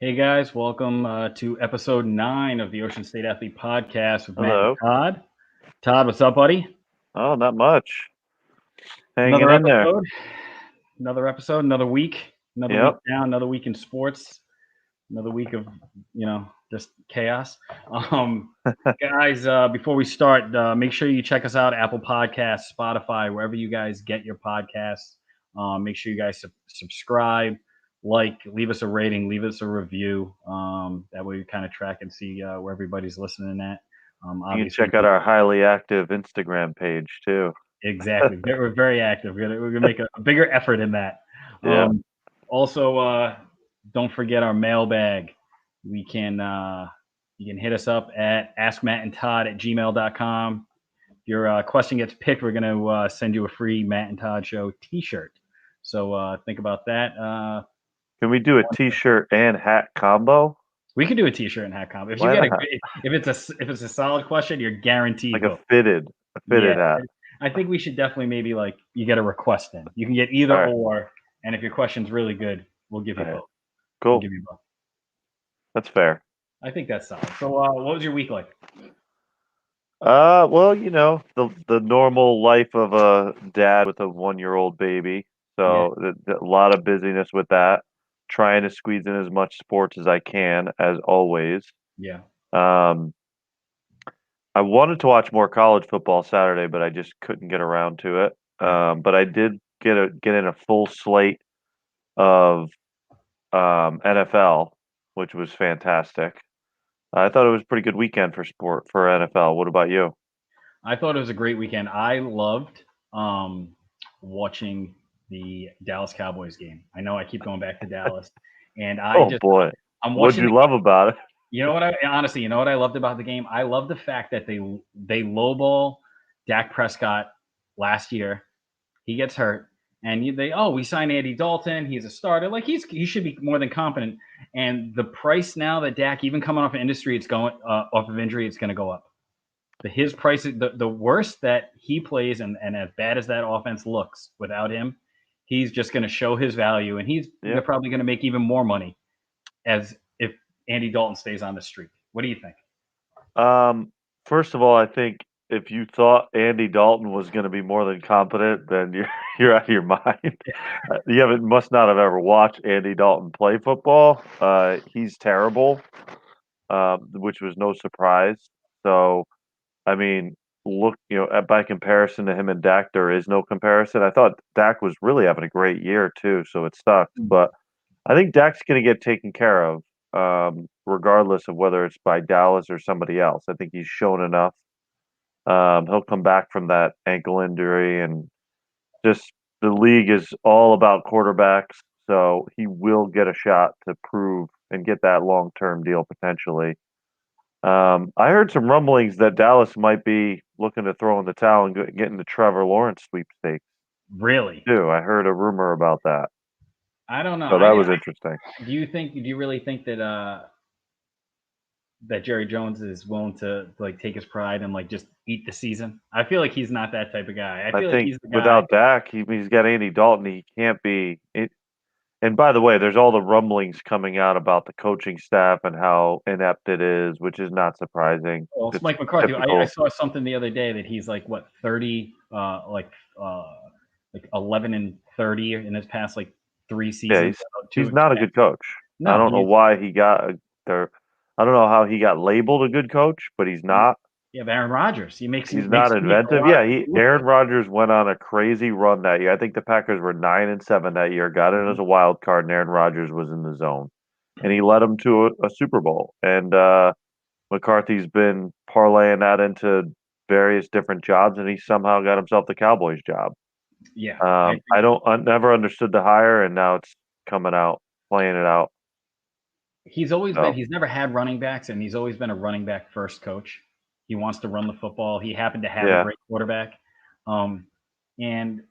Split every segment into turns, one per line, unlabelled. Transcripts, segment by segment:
Hey guys, welcome to episode 9 of the Ocean State Athlete Podcast with Matt and
Hello.
Todd. Todd, what's up, buddy?
Oh, not much. Hanging
Another
in there.
another week, another week
Yep.
down, another week in sports, another week of just chaos. Um, Guys, before we start, make sure you check us out: Apple Podcasts, Spotify, wherever you guys get your podcasts. Make sure you guys subscribe, leave us a rating, leave us a review. That way we kind of track and see where everybody's listening at.
You can
Obviously,
check out our highly active Instagram page too.
exactly. We're very active. We're gonna make a bigger effort in that.
Yeah.
Um, Also, don't forget our mailbag. We can You can hit us up at askmattandtodd@gmail.com. If your question gets picked, we're gonna send you a free Matt and Todd Show T-shirt. So think about that.
Can we do a t-shirt and hat combo?
We could do a T-shirt and hat combo. If you
Why
get
not?
if it's a solid question, you're guaranteed
Like
both.
a
Yeah,
fitted hat.
I think we should definitely maybe like you get a request in. You can get either
All right.
or, and if your question's really good, we'll give
All
you
right.
both. We'll
Cool.
give you both.
That's fair.
I think that's solid. So, what was your week like?
Well, the normal life of a dad with a 1-year-old baby.
Yeah,
So a lot of busyness with that. Trying to squeeze in as much sports as I can, as always.
yeah.
Um, I wanted to watch more college football Saturday, but I just couldn't get around to it.
Right.
But I did get in a full slate of NFL, which was fantastic. I thought it was a pretty good weekend for NFL. What about you?
I thought it was a great weekend. I loved um, watching the Dallas Cowboys game. I know I keep going back to Dallas, and
Oh boy,
I'm
what'd
watching the
you love about it?
You know what I honestly, you know what I loved about the game? I love the fact that they lowball Dak Prescott last year. He gets hurt, and we signed Andy Dalton. He's a starter. Like he should be more than competent. And the price now that Dak, even coming off of off of injury, it's going to go up. His price, the worse that he plays, and as bad as that offense looks without him, he's just going to show his value, and they're
Yeah.
probably going to make even more money as if Andy Dalton stays on the streak. What do you think?
First of all, I think if you thought Andy Dalton was going to be more than competent, then you're you're out of your mind. You haven't must not have ever watched Andy Dalton play football. He's terrible, which was no surprise. So, I mean, look, by comparison to him and Dak, there is no comparison. I thought Dak was really having a great year too, so it sucks. But I think Dak's going to get taken care of, regardless of whether it's by Dallas or somebody else. I think he's shown enough. He'll come back from that ankle injury, and just the league is all about quarterbacks, so he will get a shot to prove and get that long-term deal potentially. I heard some rumblings that Dallas might be looking to throw in the towel and get in the Trevor Lawrence sweepstakes
Really?
too. I heard a rumor about that,
I don't know.
so that was interesting.
Do you really think that that Jerry Jones is willing to like take his pride and like just eat the season? I feel like he's not that type of guy. I
I
feel like
think
he's the guy.
without Dak, he's got Andy Dalton. He can't be. And by the way, there's all the rumblings coming out about the coaching staff and how inept it is, which is not surprising.
Well, it's
It's
Mike McCarthy. I
typical.
saw something the other day that he's like what 30, uh, like 11-30 in his past like 3 seasons.
Yeah, he's not a good coach. I
No,
don't know why he got there. I don't know how he got labeled a good coach, but he's not.
yeah, Aaron Rodgers.
He's
He
not
makes a
inventive.
lot of
Yeah,
people look
Aaron
good.
Rodgers went on a crazy run that year. I think the Packers were 9-7 that year. Got in as a wild card, and Aaron Rodgers was in the zone, and he led them to a Super Bowl. And McCarthy's been parlaying that into various different jobs, and he somehow got himself the Cowboys job.
Yeah, I agree.
I never understood the hire, and now it's coming out, playing it out. So
He's never had running backs, and he's always been a running back first coach. He wants to run the football. He happened to have a
yeah,
great quarterback. Um, and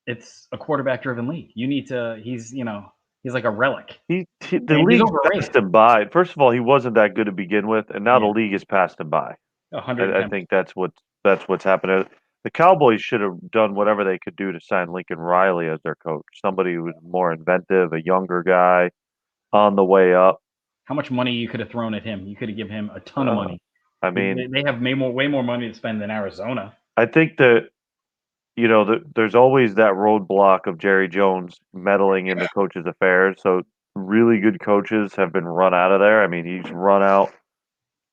it's a quarterback driven league. He's like a relic,
the
and he's
league's passed
overrated.
him by. First of all, he wasn't that good to begin with, and now the
Yeah,
league has passed him by. I
110.
think that's what's happened. The Cowboys should have done whatever they could do to sign Lincoln Riley as their coach. Somebody who was more inventive, a younger guy on the way up.
how much money you could have thrown at him. You could have given him a ton of
Uh,
money.
I mean,
They have way more money to spend than Arizona.
I think that there's always that roadblock of Jerry Jones meddling in the coaches' affairs. So really good coaches have been run out of there. I mean, he's run out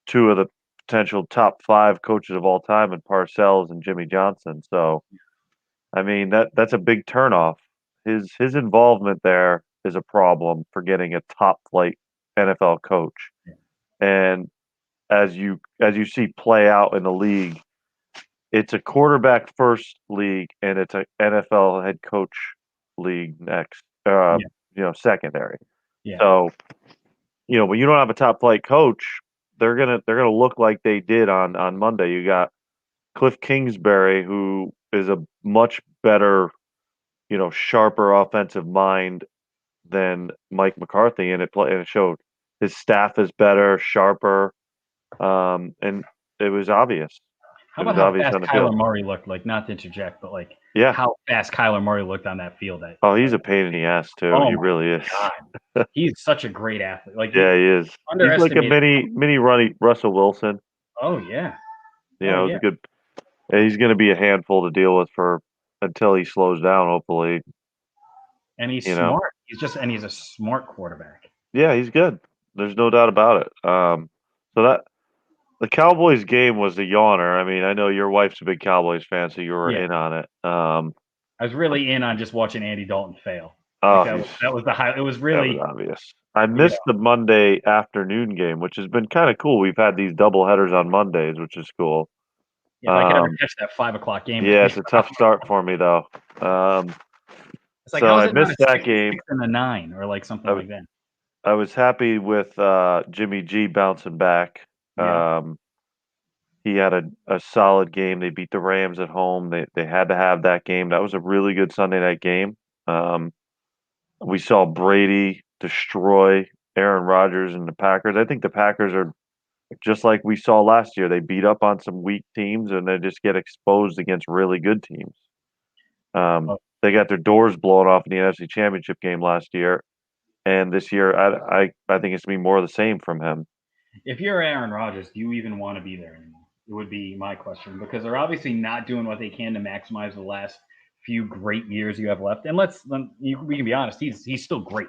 two of the potential top 5 coaches of all time in Parcells and Jimmy Johnson. So, I mean, that's a big turnoff. His involvement there is a problem for getting a top flight NFL coach. And as you see play out in the league, it's a quarterback first league and it's a NFL head coach league next.
Yeah,
Secondary.
yeah,
So, when you don't have a top flight coach, they're gonna look like they did on Monday. You got Cliff Kingsbury, who is a much better, sharper offensive mind than Mike McCarthy, and it showed. His staff is better, sharper, and it was obvious.
How
It
about
was
how
obvious
fast
on the
Kyler
field.
Murray looked? Like, not to interject, but like
Yeah.
how fast Kyler Murray looked on that field.
Oh, he's a pain in the ass too.
Oh
He
my
really is.
god, he's such a great athlete. Like
Yeah,
you
he is. He's like a
underestimate.
mini runny Russell Wilson.
Oh yeah,
It's a good. And he's going to be a handful to deal with for until he slows down. Hopefully,
and he's
you know.
smart. He's a smart quarterback.
Yeah, he's good. There's no doubt about it. So that the Cowboys game was a yawner. I mean, I know your wife's a big Cowboys fan, so you were
Yeah,
in on it.
I was really in on just watching Andy Dalton fail. Like
Oh,
that was the high. It was
that was
really,
obvious. I
you know,
missed the Monday afternoon game, which has been kind of cool. We've had these double headers on Mondays, which is cool.
if I could ever
Um,
catch that 5 o'clock game, that'd
yeah,
be
it's a tough start for me though. Um,
It's like,
so
how is
I
it not a
missed that
66
game.
and a 9 or like something
I,
like that?
I was happy with Jimmy G bouncing back.
Yeah.
Um, he had a solid game. They beat the Rams at home. They had to have that game. That was a really good Sunday night game. Um, we saw Brady destroy Aaron Rodgers and the Packers. I think the Packers are just like we saw last year. They beat up on some weak teams and they just get exposed against really good teams.
Oh,
They got their doors blown off in the NFC Championship game last year, and this year I think it's gonna be more of the same from him.
if you're Aaron Rodgers, do you even want to be there anymore? It would be my question because they're obviously not doing what they can to maximize the last few great years you have left. And we can be honest, he's still great.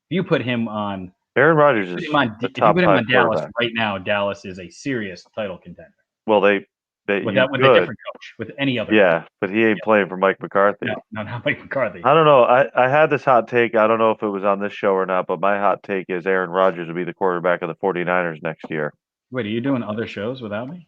If you put him on,
Aaron Rodgers is a
if you
top
put him
five
on Dallas
quarterback.
right now, Dallas is a serious title contender.
Well, you
With a
could,
different coach, with any other coach.
yeah, but he ain't playing for Mike McCarthy.
No, no, not Mike McCarthy.
I don't know. I had this hot take. I don't know if it was on this show or not, but my hot take is Aaron Rodgers will be the quarterback of the 49ers next year.
Wait, are you doing other shows without me?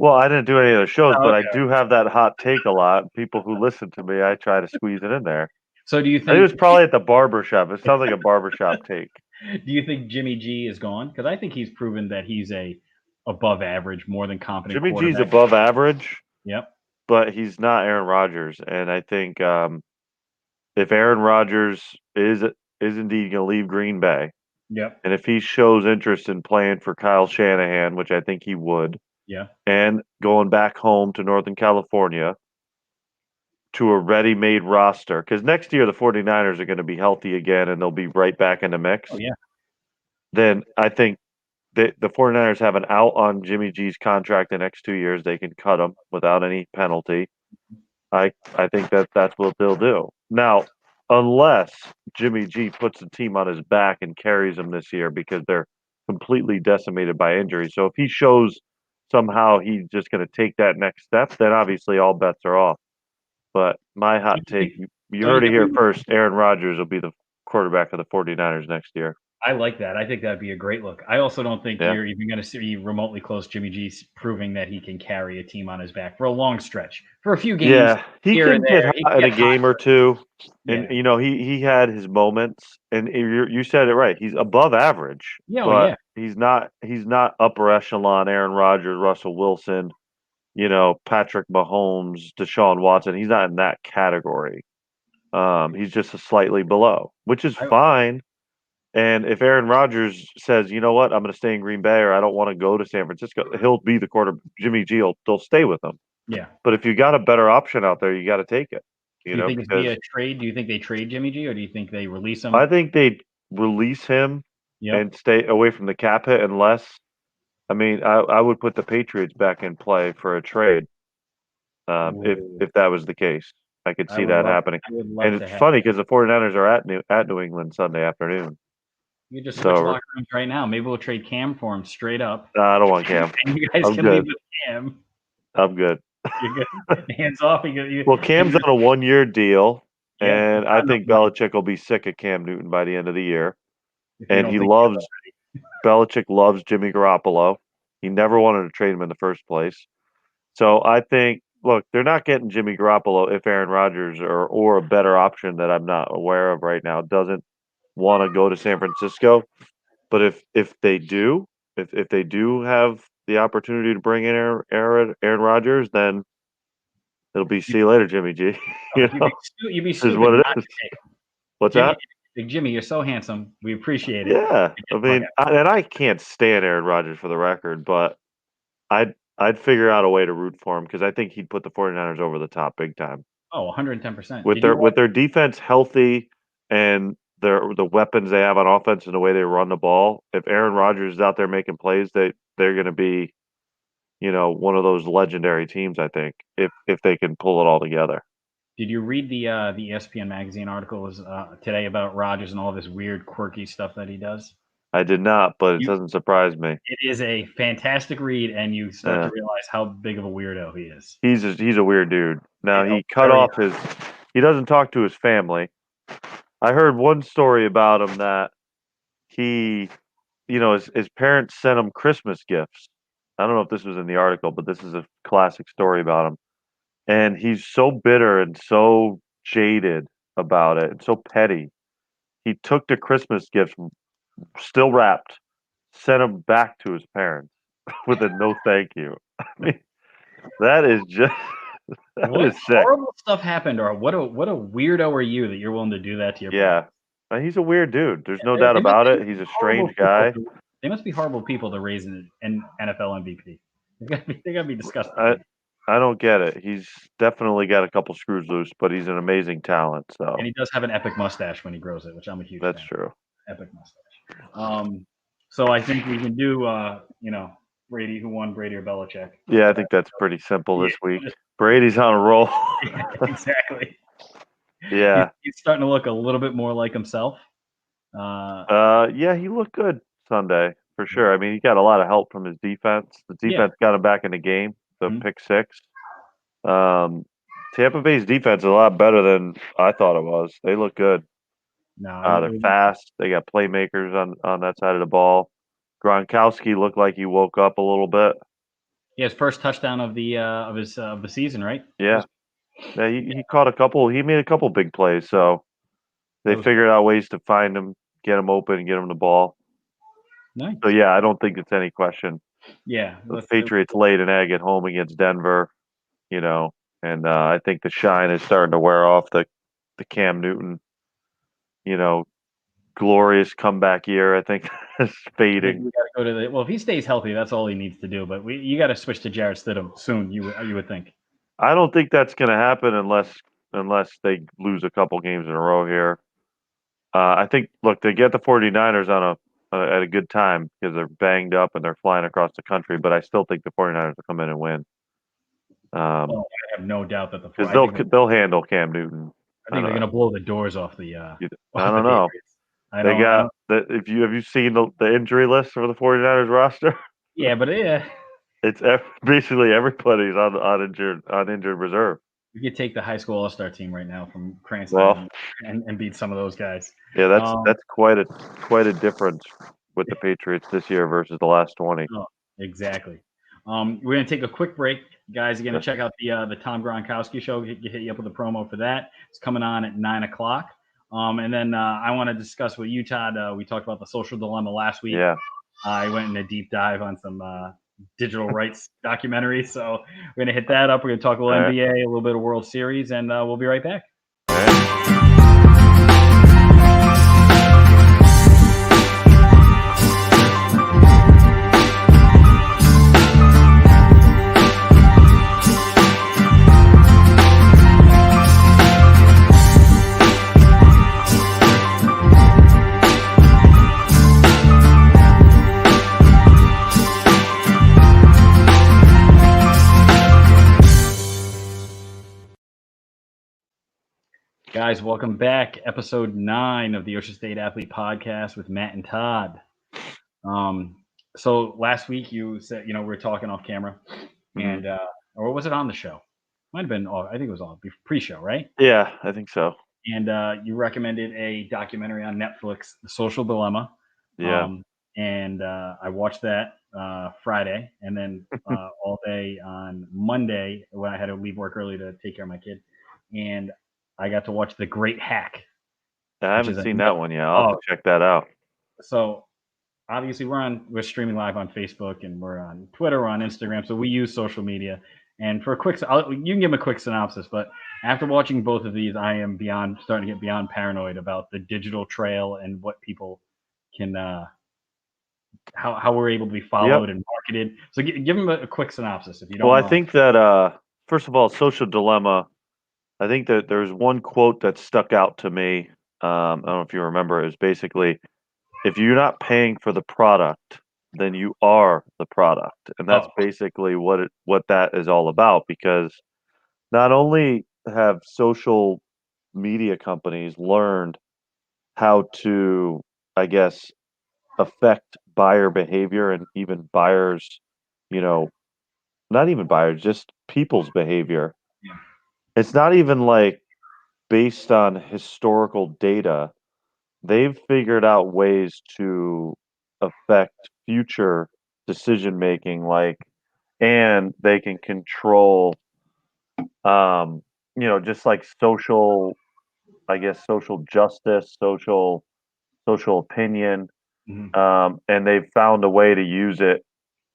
Well, I didn't do any other shows,
Oh,
but I
okay.
do have that hot take a lot. People who listen to me, I try to squeeze it in there.
So do you
I think it was
think
probably at the barber shop. It sounds like a barbershop take.
do you think Jimmy G is gone? Because I think he's proven that he's a above average, more than competent
Jimmy G's
quarterback.
above average,
Yep.
but he's not Aaron Rodgers. And I think if Aaron Rodgers is indeed going to leave Green Bay,
Yep.
and if he shows interest in playing for Kyle Shanahan, which I think he would,
Yeah.
and going back home to Northern California to a ready-made roster, because next year the 49ers are going to be healthy again and they'll be right back in the mix,
Oh yeah.
then I think the 49ers have an out on Jimmy G's contract the next 2 years. They can cut him without any penalty. I think that's what they'll do. Now, unless Jimmy G puts the team on his back and carries them this year because they're completely decimated by injury. So if he shows somehow he's just going to take that next step, then obviously all bets are off. But my
Don't
hot
you
take,
think,
you
don't you
heard it
think we
here first, Aaron Rodgers will be the quarterback of the 49ers next year.
I like that. I think that'd be a great look. I also don't think
Yeah.
you're even going to see remotely close Jimmy G proving that he can carry a team on his back for a long stretch. For a few games
Yeah, he
here
can
and
get
there, he
hot
can
in a
get hot.
game or two, and
Yeah.
he had his moments, and you said it right. He's above average,
Yeah. Oh
but
yeah.
he's not upper echelon. Aaron Rodgers, Russell Wilson, Patrick Mahomes, Deshaun Watson. He's not in that category. He's just a slightly below, which is
I,
fine. And if Aaron Rodgers says, you know what, I'm going to stay in Green Bay or I don't want to go to San Francisco, he'll be the quarter. Jimmy G they'll stay with him.
yeah.
But if you got a better option out there, you got to take it.
Do you think it's
Because
via trade? Do you think they trade Jimmy G, or do you think they release him?
I think they'd release him
Yep.
and stay away from the cap hit unless I mean, I would put the Patriots back in play for a trade,
Ooh,
if that was the case. I could see that happening.
I would
And
love to
it's
have
funny
that.
because the 49ers are at New England Sunday afternoon.
You just switch
So,
locker rooms right now. Maybe we'll trade Cam for him straight up,
I don't want Cam.
and you guys
I'm
can leave
good.
with Cam.
I'm good.
You're good. Hands off.
Well, Cam's on a one-year deal,
Yeah,
and
not
I
enough
think
money
Belichick will be sick of Cam Newton by the end of the year.
if you
And
don't think he is.
Belichick loves Jimmy Garoppolo. He never wanted to trade him in the first place. So I think, look, they're not getting Jimmy Garoppolo if Aaron Rodgers or a better option that I'm not aware of right now doesn't want to go to San Francisco. But if they do, if they do have the opportunity to bring in Aaron Rodgers, then it'll be see you later, Jimmy G. You know,
You'd be
is
stupid
what it
not
is.
to take him.
What's
Jimmy,
that?
Big Jimmy, you're so handsome. We appreciate it.
Yeah, I mean, I can't stand Aaron Rodgers for the record, but I'd figure out a way to root for him because I think he'd put the 49ers over the top big time.
Oh, 110%. Did
With their defense healthy and the weapons they have on offense and the way they run the ball, if Aaron Rodgers is out there making plays, they're going to be, one of those legendary teams. I think if they can pull it all together.
Did you read the ESPN magazine articles today about Rodgers and all this weird, quirky stuff that he does?
I did not, but it
You,
doesn't surprise me.
it is a fantastic read, and you start to realize how big of a weirdo he is.
He's a weird dude. Now
Yeah,
he cut
very.
off he doesn't talk to his family. I heard one story about him that he, his parents sent him Christmas gifts. I don't know if this was in the article, but this is a classic story about him. And he's so bitter and so jaded about it and so petty. He took the Christmas gifts, still wrapped, sent them back to his parents with a no thank you. I mean, that is just that
What
is sick.
horrible stuff happened, or what a weirdo are you that you're willing to do that to your
Yeah.
parents?
He's a weird dude. There's no
They
doubt
must
about
be
it. He's a
horrible
strange
people
guy.
they must be horrible people to raise an NFL MVP. They gotta be disgusting.
I don't get it. He's definitely got a couple screws loose, but he's an amazing talent. So
And he does have an epic mustache when he grows it, which I'm a huge
that's
fan.
true.
Epic mustache. So I think we can do, Brady, who won, Brady or Belichick.
Yeah, I think that's pretty simple this
Yeah,
week. Brady's on a roll.
yeah, exactly.
Yeah.
He's starting to look a little bit more like himself.
Yeah, he looked good Sunday for sure. I mean, he got a lot of help from his defense. The defense got him back in the game, the pick six. Tampa Bay's defense is a lot better than I thought it was. They look good.
No,
They're fast. They got playmakers on that side of the ball. Gronkowski looked like he woke up a little bit.
he has first touchdown of the season, right?
Yeah. Yeah, he caught a couple. He made a couple big plays, so they figured out ways to find him, get him open, and get him the ball.
Nice.
So yeah, I don't think it's any question.
Yeah,
The Patriots laid an egg at home against Denver, and I think the shine is starting to wear off the Cam Newton, glorious comeback year. I think is fading.
We got to go to if he stays healthy, that's all he needs to do. But you got to switch to Jarrett Stidham soon. You would think.
I don't think that's going to happen unless they lose a couple games in a row here. I think they get the 49ers at a good time because they're banged up and they're flying across the country, but I still think the 49ers will come in and win.
I have no doubt that
they'll handle Cam Newton.
I think they're going to blow the doors off the.
I don't know. Have you seen the injury list for the 49ers roster?
Yeah, but
it's basically everybody's on injured reserve.
We could take the high school all-star team right now from Cranston and beat some of those guys.
Yeah, that's quite a difference with the Patriots this year versus the last 20.
Oh, exactly. We're going to take a quick break. Guys, you're going to check out the Tom Gronkowski show. Hit you up with a promo for that. It's coming on at 9 o'clock. And then I want to discuss with you, Todd. We talked about the social dilemma last week.
Yeah.
I went in a deep dive on some digital rights documentary. So we're going to hit that up. We're going to talk a little NBA, a little bit of World Series, and we'll be right back. guys? Welcome back. Episode 9 of the Ocean State Athlete Podcast with Matt and Todd. Um, so last week you said, we were talking off camera,
Mhm.
and or was it on the show? Might have been. I think it was on pre-show, right?
Yeah, I think so.
And you recommended a documentary on Netflix, The Social Dilemma.
Yeah.
Um, and I watched that Friday, and then all day on Monday when I had to leave work early to take care of my kid, and I got to watch The Great Hack,
I
which
haven't
is a
seen that one yet. I'll have
oh,
to check that out.
so obviously we're streaming live on Facebook and we're on Twitter, we're on Instagram, so we use social media. And for a quick, you can give them a quick synopsis, but after watching both of these, I am starting to get beyond paranoid about the digital trail and what people can, how we're able to be
Yep.
followed and marketed. So give them a quick synopsis if you
Well,
don't
I
know.
think that first of all, Social Dilemma. I think that there's one quote that stuck out to me. I don't know if you remember. It was basically, if you're not paying for the product, then you are the product, and that's
Oh,
basically what that is all about. Because not only have social media companies learned how to, I guess, affect buyer behavior and even buyers, you know, not even buyers, just people's behavior.
yeah.
It's not even like based on historical data. They've figured out ways to affect future decision making, like, and they can control, um, just like social, I guess, social justice, social opinion,
Mhm.
and they've found a way to use it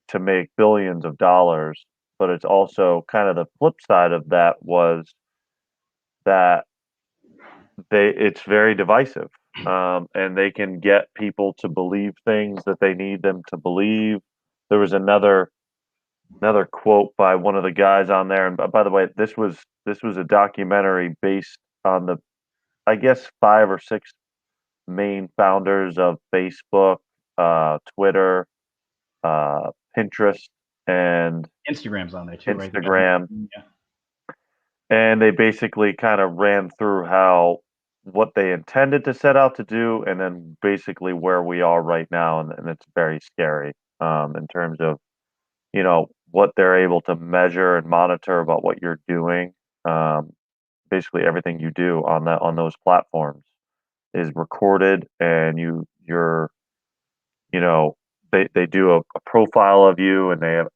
to make billions of dollars. But it's also kind of the flip side of that was that it's very divisive, and they can get people to believe things that they need them to believe. There was another quote by one of the guys on there, and by the way, this was a documentary based on the, I guess, 5 or 6 main founders of Facebook, Twitter, Pinterest, and
Instagram's on there too, right?
Instagram.
Yeah.
And they basically kind of ran through how what they intended to set out to do, and then basically where we are right now, and it's very scary, in terms of what they're able to measure and monitor about what you're doing. Um, Basically, everything you do on those platforms is recorded, and you're you know they do a profile of you, and they have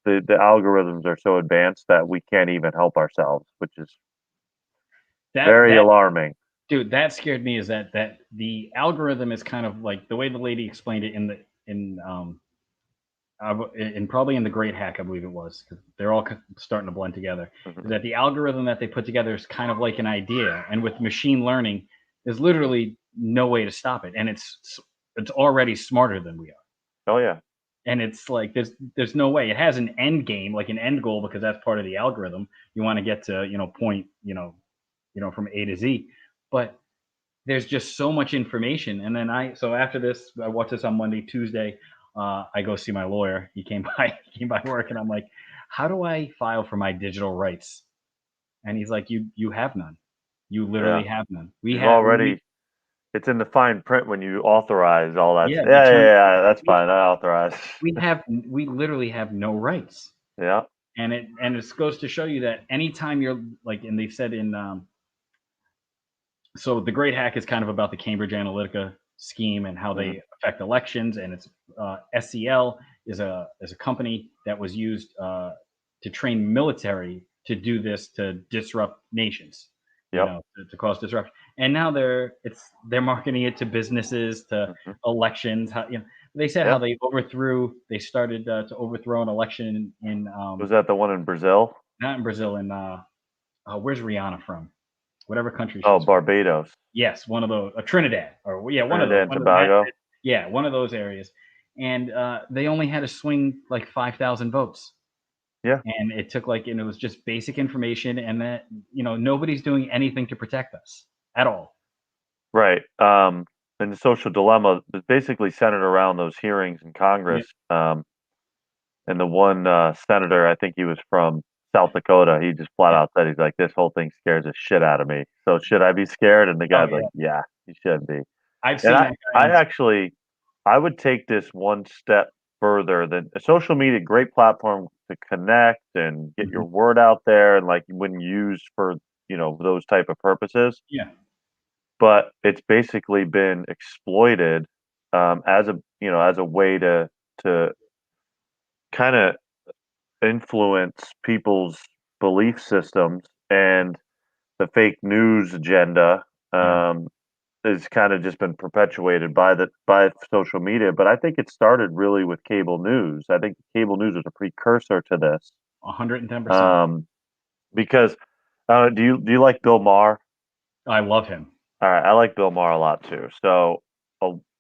the algorithms are so advanced that we can't even help ourselves, which is
That
very
that
alarming.
Dude, that scared me. Is that the algorithm is kind of like the way the lady explained it in probably in the Great Hack, I believe it was, because they're all starting to blend together. Is
Mhm.
that the algorithm that they put together is kind of like an idea, and with machine learning, there's literally no way to stop it, and it's already smarter than we are,
Oh, yeah.
and it's like there's no way it has an end game, like an end goal, because that's part of the algorithm. You want to get to point from A to Z, but there's just so much information. And then so after this, I watched this on Monday, Tuesday. I go see my lawyer. He came by, he came by work, and I'm like, how do I file for my digital rights? And he's like, you have none. You
Yeah.
literally have none. We
You've
have we
already It's in the fine print when you authorize all that
yeah,
stuff.
the
Yeah, yeah,
term
yeah, that's
we,
fine, I authorize.
we literally have no rights.
Yeah.
And it goes to show you that anytime you're like, and they've said in so the Great Hack is kind of about the Cambridge Analytica scheme and how
Mhm.
they affect elections. And it's SCL is a company that was used to train military to do this to disrupt nations,
Yep.
to cause disruption. And now they're marketing it to businesses, to
Mhm.
elections. They said how
Yep.
they started to overthrow an election in
Was that the one in Brazil?
not in Brazil, in where's Rihanna from? Whatever country
Oh,
she's from.
Barbados.
Yes, one of those, Trinidad, or yeah, one of
Trinidad
those,
and Tobago?
yeah, one of those areas, and they only had to swing like 5,000 votes,
Yeah.
and it took it was just basic information, and that nobody's doing anything to protect us at all.
Right, and the social dilemma is basically centered around those hearings in
Yeah,
Congress, and the one, senator, I think he was from South Dakota. He just flat out said, he's like, this whole thing scares the shit out of me. So should I be scared? And the
Oh
guy's like,
yeah,
yeah, you should be.
I've
And
seen that guy
I
on.
actually, I would take this one step further than social media, great platform to connect and get your
Mhm.
word out there and like when used for, those type of purposes.
Yeah,
But it's basically been exploited as a way to kind of influence people's belief systems, and the fake news agenda
yeah,
has kind of just been perpetuated by social media. But I think it started really with cable news. I think cable news was a precursor to this,
110%.
um, because do you like Bill Maher?
I love him.
All right, I like Bill Maher a lot too. So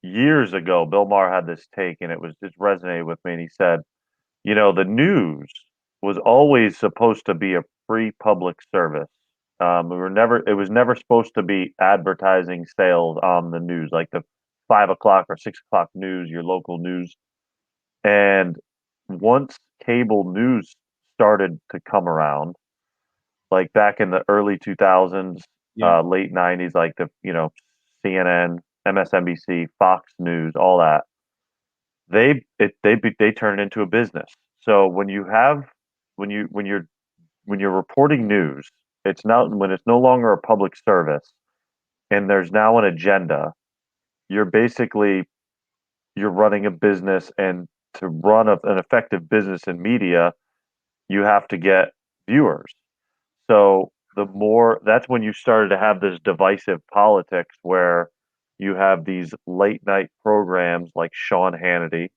years ago, Bill Maher had this take, and it was just resonated with me. And he said, the news was always supposed to be a free public service. It was never supposed to be advertising sales on the news, like the 5 o'clock or 6 o'clock news, your local news. And once cable news started to come around, like back in the early 2000s,
Yeah,
late 90s, like CNN, MSNBC, Fox News, all that, they turn it into a business. So when you're reporting news, it's no longer a public service, and there's now an agenda. You're basically you're running a business, and to run an effective business in media, you have to get viewers. So that's when you started to have this divisive politics where you have these late night programs like Sean Hannity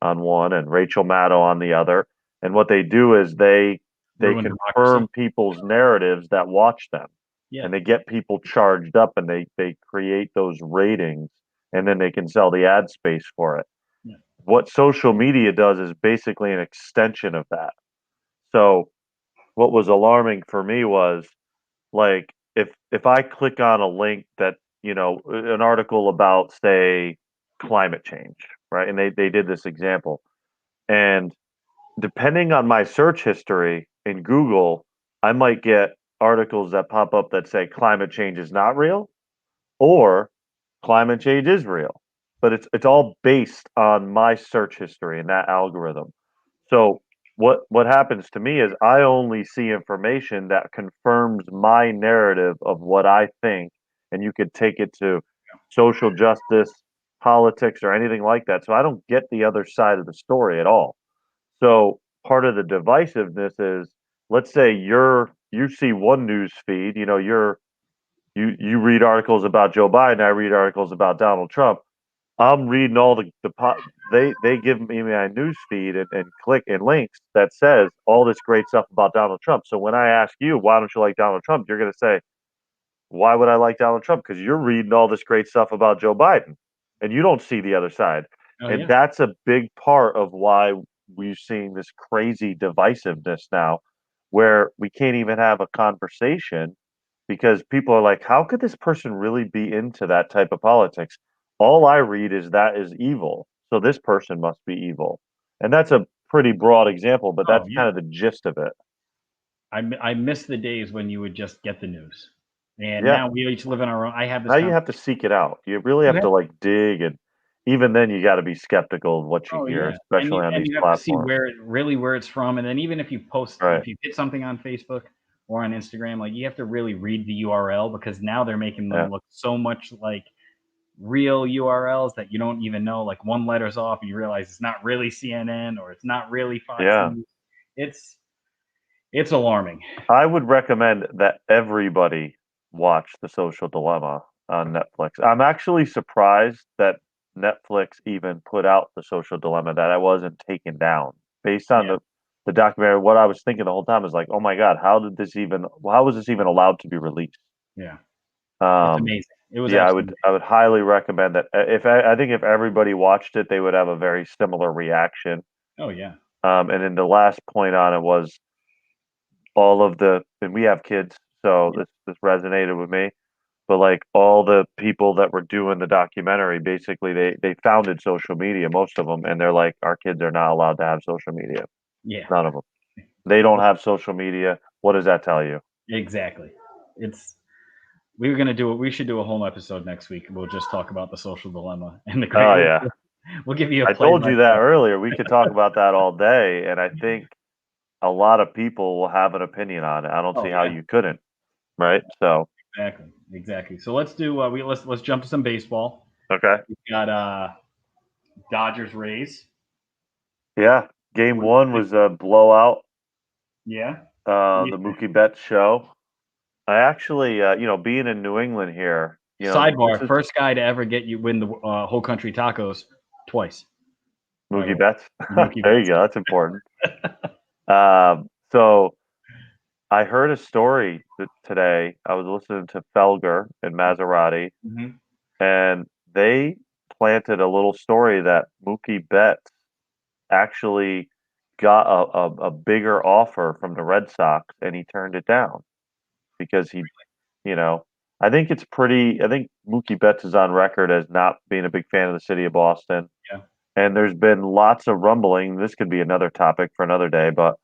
on one and Rachel Maddow on the other. And what they do is they
ruin democracy.
confirm people's narratives that watch them.
Yeah,
And they get people charged up, and they create those ratings, and then they can sell the ad space for it.
yeah.
What social media does is basically an extension of that. So what was alarming for me was, like, if I click on a link that, an article about, say, climate change, right? And they did this example. And depending on my search history in Google, I might get articles that pop up that say climate change is not real, or climate change is real. But it's all based on my search history and that algorithm. So what happens to me is I only see information that confirms my narrative of what I think, and you could take it to social justice, politics, or anything like that. So I don't get the other side of the story at all. So part of the divisiveness is, let's say you see one news feed, you read articles about Joe Biden, I read articles about Donald Trump. I'm reading all they give me my news feed and click and links that says all this great stuff about Donald Trump. So when I ask you, why don't you like Donald Trump? You're going to say, why would I like Donald Trump? Because you're reading all this great stuff about Joe Biden, and you don't see the other side.
Oh
And
yeah.
that's a big part of why we're seeing this crazy divisiveness now, where we can't even have a conversation because people are like, how could this person really be into that type of politics? All I read is that is evil. So this person must be evil. And that's a pretty broad example, but
Oh
that's
yeah.
kind of the gist of it.
I miss the days when you would just get the news, and
Yeah.
now we each live in our own. I have this
Now you have to
conversation.
seek it out. You really
You
have
have
to like dig, and even then you got to be skeptical of what you
Oh
hear,
yeah, and
especially on these
you have to see
platforms.
where it's from, and then even if
Right.
if you hit something on Facebook or on Instagram, like you have to really read the URL because now they're making
Yeah.
them look so much like real URLs that you don't even know. Like one letter's off, and you realize it's not really CNN or it's not really Fox
Yeah.
News. It's it's alarming.
I would recommend that everybody watch The Social Dilemma on Netflix. I'm actually surprised that Netflix even put out The Social Dilemma, that I wasn't taken down. Based on
Yeah,
the documentary, what I was thinking the whole time is like, oh my God, how was this even allowed to be released?
yeah, it's
Um,
amazing. It was
yeah, I
absolutely
would I would highly recommend that. I think if everybody watched it, they would have a very similar reaction.
amazing. Oh yeah,
And then the last point on it was and we have kids, so
yeah,
this resonated with me. But like all the people that were doing the documentary, basically they founded social media, most of them, and they're like, our kids are not allowed to have social media,
yeah.
none of them. They don't have social media. What does that tell you?
Exactly. We were gonna do it. We should do a whole episode next week. We'll just talk about the social dilemma and the great.
Oh yeah,
We'll give you a
I
play
told
by
you that
play.
earlier. We could talk about that all day, and I think a lot of people will have an opinion on it. I don't
Oh
see how
yeah,
you couldn't, right? So,
exactly. So let's do. Let's jump to some baseball.
okay,
We've got Dodgers Rays.
yeah. Game one was a blowout.
Yeah. What do you
The
think?
Mookie Betts show. I actually, being in New England here, this
Sidebar:
is
first guy to ever get you win the whole country tacos twice. By the
Mookie
way,
Betts.
Mookie
There you
Betts.
go. That's important. So I heard a story today. I was listening to Felger and Maserati,
Mhm.
and they planted a little story that Mookie Betts actually got a bigger offer from the Red Sox, and he turned it down because you know, I think I think Mookie Betts is on record as not being a big fan of the city of Boston.
Yeah.
And there's been lots of rumbling. This could be another topic for another day, but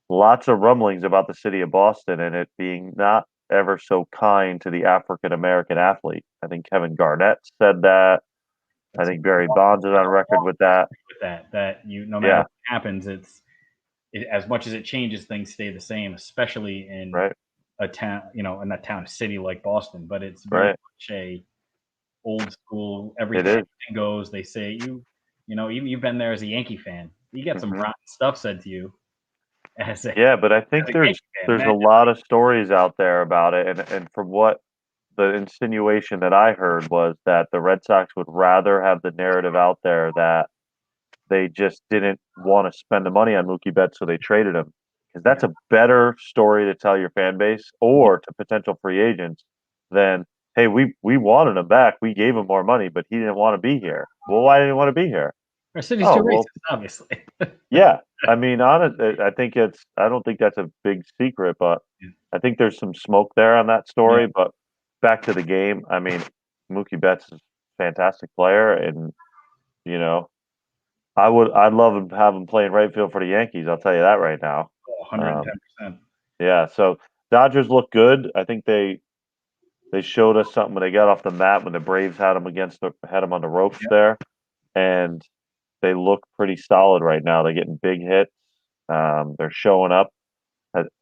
lots of rumblings about the city of Boston and it being not ever so kind to the African American athlete. I think Kevin Garnett said that. I
That's a
think Barry Bonds is on record with that.
with that. That you no matter
Yeah,
what happens, as much as it changes, things stay the same, especially in
right,
a town, in a town, city like Boston. But it's very
right.
much a old school.
It
Everything
is.
goes. They say even you've been there as a Yankee fan. You get some
Hmm.
rotten stuff said to you as a
Yeah, but I think
Yankee fan.
there's a lot of stories out there about it, and from what the insinuation that I heard was that the Red Sox would rather have the narrative out there that they just didn't want to spend the money on Mookie Betts, so they traded him. Because that's
Yeah.
a better story to tell your fan base
Yeah.
or to potential free agents than, hey, we wanted him back. We gave him more money, but he didn't want to be here. Well, why didn't he want to be here?
Our city's
Oh,
too
well,
racist, obviously.
yeah. I mean, I don't think that's a big secret, but
Yeah.
I think there's some smoke there on that
Yeah.
story. But back to the game, I mean, Mookie Betts is a fantastic player, and you know, I'd love him to have him playing right field for the Yankees. I'll tell you that right now.
Oh,
Um,
110%.
yeah, so Dodgers look good. I think they showed us something when they got off the mat when the Braves had them on the ropes
Yeah,
there, and they look pretty solid right now. They're getting big hits. They're showing up,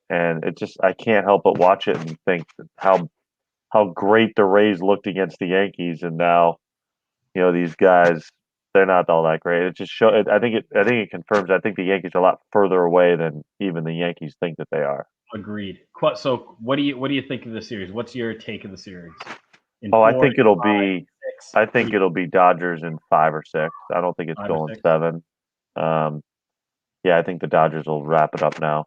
and it just I can't help but watch it and think how great the Rays looked against the Yankees, and now these guys they're not all that great. It just I think it confirms. I think the Yankees are a lot further away than even the Yankees think that they are.
agreed. So, what do you think of the series? What's your take of the series? In
Oh,
four, in six,
I
what do
think
you
it'll be Dodgers in 5 or 6. I don't think it's
5 or 6?
7. Um, yeah, I think the Dodgers will wrap it up now.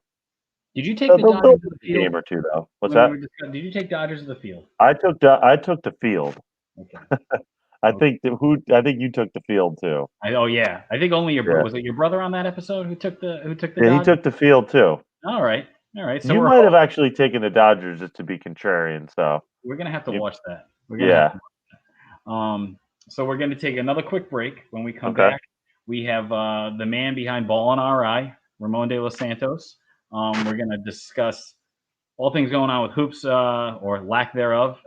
Did you take the
They'll
Dodgers to
win
the
a game
field
or two though. What's
when we
that?
were discussing? Did you take Dodgers to the field?
I took the field.
Okay. Okay.
I think you took the field too.
Oh yeah, I think only
Yeah.
was it your brother on that episode who took the
Yeah, he
Dodgers?
took the field too.
All right, all right. So
You
we're
might have actually taken the Dodgers just to be contrarian, so
we're gonna have to
you
watch that. We're gonna have
yeah.
to. So we're gonna take another quick break. When we come
Okay.
back, we have the man behind Ball on RI, Ramon De Los Santos. We're gonna discuss all things going on with hoops or lack thereof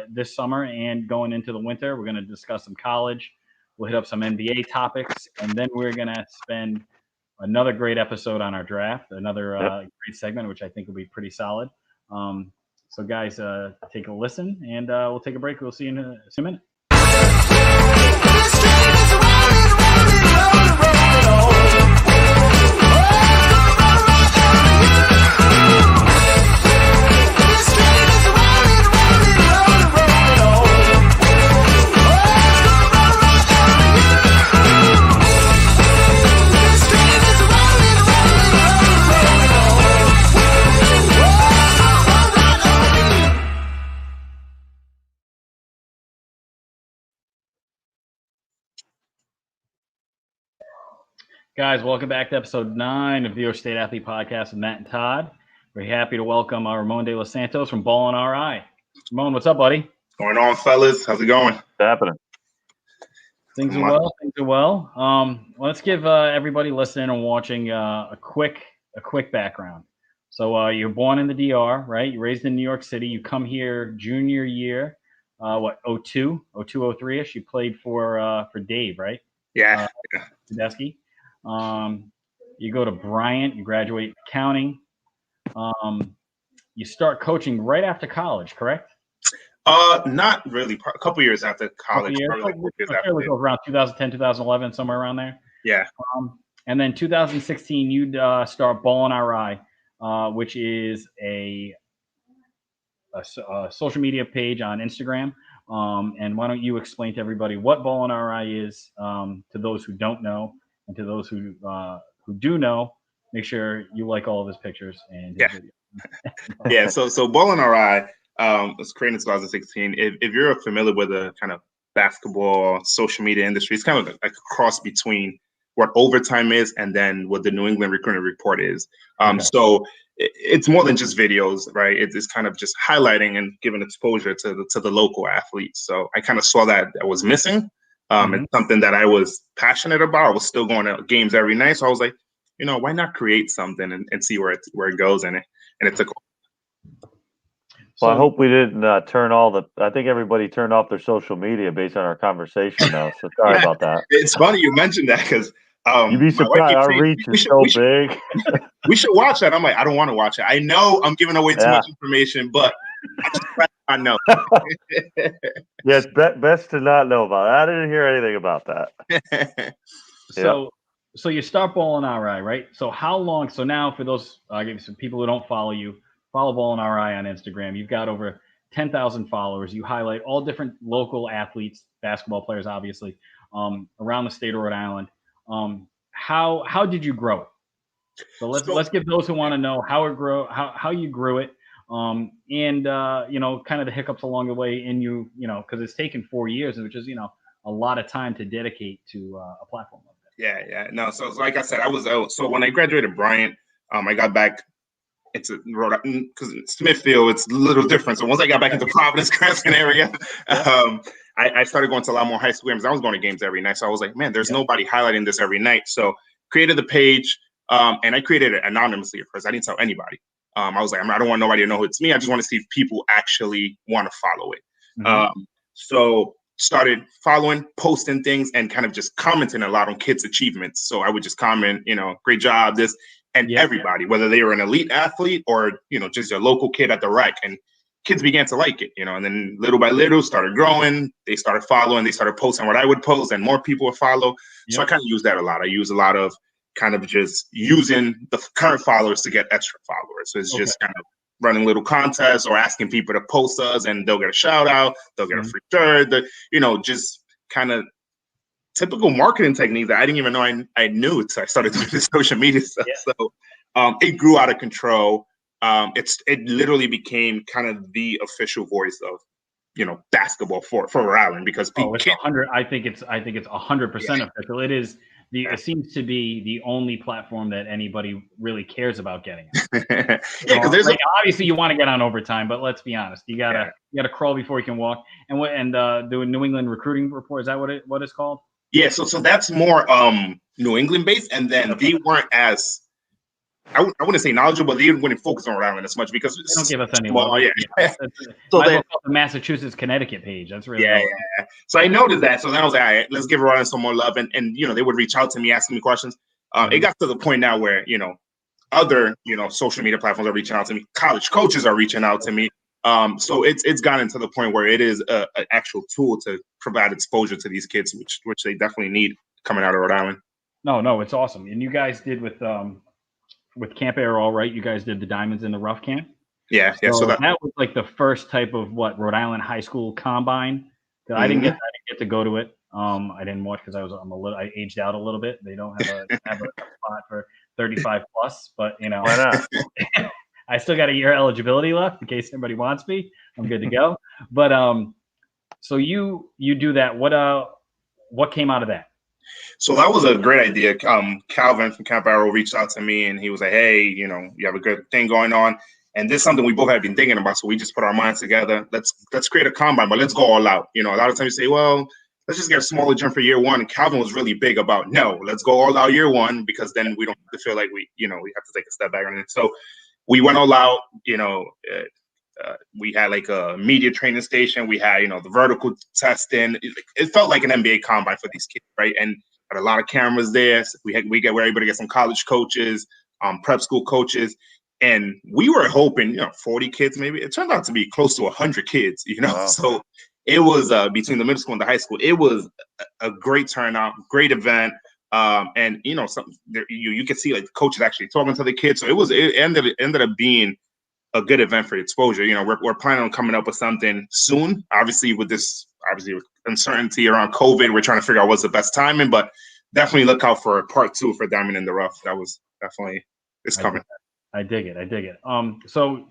this summer and going into the winter. We're going to discuss some college. We'll hit up some NBA topics, and then we're going to spend another great episode on our draft, another
Yep.
great segment, which I think will be pretty solid. So, guys, take a listen, and we'll take a break. We'll see you in a minute. Guys, welcome back to episode 9 of the Your State Athlete Podcast with Matt and Todd. We're happy to welcome our Ramon De Los Santos from Ball and RI. Ramon, what's up, buddy?
What's going on, fellas? How's it going?
What's happening?
Things are well. Things are well. Let's give everybody listening and watching a quick background. So you're born in the DR, right? You're raised in New York City. You come here junior year, '02, '03ish. You played for Dave, right?
Yeah.
Uh,
Yeah.
Tedeschi. Um, you go to Bryant. You graduate accounting. You start coaching right after college, correct?
Not really. A couple years after
A couple
college,
years.
probably like 4 years
So
after.
fairly close, around 2010, 2011, somewhere around there.
Yeah.
And then 2016, you'd start Ballin' RI, which is a social media page on Instagram. And why don't you explain to everybody what Ballin' RI is, to those who don't know, and to those who do know, make sure you like all of his pictures and his
Yeah.
videos.
Yeah. So Bowling RI was created in 2016. If you're familiar with the kind of basketball social media industry, it's kind of like a cross between what overtime is and then what the New England Recruitment Report is.
Okay.
So it's more than just videos, right? It's kind of just highlighting and giving exposure to the local athletes. So I kind of saw that was missing. It's something that I was passionate about. I was still going to games every night, so I was like, why not create something and see where it goes, and it took.
Well, I hope we didn't turn I think everybody turned off their social media based on our conversation now. So sorry about that.
It's funny you mentioned that because
you'd be surprised. Our reach is so big.
We should watch that. I'm like, I don't want to watch it. I know I'm giving away too much information, but I know.
Yeah, it's best to not know about it. I didn't hear anything about that.
So you start Ballin' RI, right? So how long? So now for those some people who don't follow you, follow Ballin' RI on Instagram. You've got over 10,000 followers. You highlight all different local athletes, basketball players, obviously, around the state of Rhode Island. How did you grow it? So let's give those who want to know how you grew it, and kind of the hiccups along the way in because it's taken 4 years, which is a lot of time to dedicate to a platform like that.
Yeah. No, so like I said, I was out. So when I graduated Bryant, I got back. It's a Rhode Island because Smithfield, it's a little different. So once I got back into Providence, Cranston area, I started going to a lot more high school games. I was going to games every night. So I was like, man, there's nobody highlighting this every night. So created the page, and I created it anonymously at first. I didn't tell anybody. I was like, I don't want nobody to know it's me. I just want to see if people actually want to follow it. So started following, posting things, and kind of just commenting a lot on kids' achievements. So I would just comment, great job, this. And everybody, whether they were an elite athlete or, just a local kid at the rec, and kids began to like it, and then little by little started growing. They started following, they started posting what I would post, and more people would follow. So I kind of use that a lot. I use a lot of kind of just using the current followers to get extra followers. So it's just kind of running little contests or asking people to post us, and they'll get a shout out, they'll get a free shirt, just kind of typical marketing techniques that I didn't even know I knew until I started doing this social media stuff. So it grew out of control. It literally became kind of the official voice of basketball for Rhode Island, because people.
It's 100. I think it's 100% official. It is it seems to be the only platform that anybody really cares about getting on. Obviously you want to get on overtime, but let's be honest, you gotta crawl before you can walk. And the New England Recruiting Report, is that what it's called?
Yeah, so that's more New England based, and then they weren't as I wouldn't say knowledgeable, but they wouldn't focus on Rhode Island as much because
they don't give us any
small.
So the Massachusetts Connecticut page. That's really
So I noticed that. So then I was like, all right, let's give Rhode Island some more love, and they would reach out to me, asking me questions. It got to the point now where other social media platforms are reaching out to me. College coaches are reaching out to me. So it's gotten to the point where it is an actual tool to provide exposure to these kids, which they definitely need coming out of Rhode Island.
No, it's awesome. And you guys did with Camp Aerol, right? You guys did the Diamonds in the Rough camp.
Yeah.
So that was like the first type of Rhode Island high school combine. I didn't get to go to it. I didn't watch because I aged out a little bit. They don't have a spot for 35 plus, but
why not?
I still got a year eligibility left in case anybody wants me. I'm good to go. But so you do that. What came out of that?
So that was a great idea. Calvin from Camp Arrow reached out to me, and he was like, "Hey, you have a good thing going on, and this is something we both have been thinking about. So we just put our minds together. Let's create a combine, but let's go all out. A lot of times you say, well, let's just get a smaller gym for year one. And Calvin was really big about, no, let's go all out year one, because then we don't have to feel like we have to take a step back on it. So we went all out. We had like a media training station. We had, the vertical testing. It felt like an NBA combine for these kids, right? And had a lot of cameras there. So we were able to get some college coaches, prep school coaches, and we were hoping, 40 kids maybe. It turned out to be close to 100 kids,
Wow.
So it was between the middle school and the high school. It was a great turnout, great event. And you could see like the coaches actually talking to the kids. So it ended up being a good event for exposure. We're planning on coming up with something soon. Obviously, with uncertainty around COVID, we're trying to figure out what's the best timing. But definitely look out for part 2 for Diamond in the Rough. That was definitely coming.
I dig it. So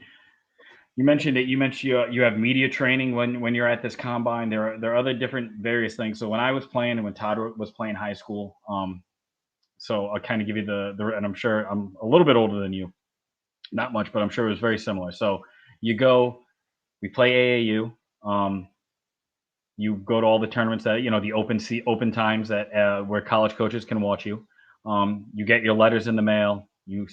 you mentioned it. You mentioned you have media training when you're at this combine. There are other different various things. So when I was playing and when Todd was playing high school, so I'll kind of give you the and I'm sure I'm a little bit older than you. Not much, but I'm sure it was very similar. So we play AAU. You go to all the tournaments that, the open times that where college coaches can watch you. You get your letters in the mail. You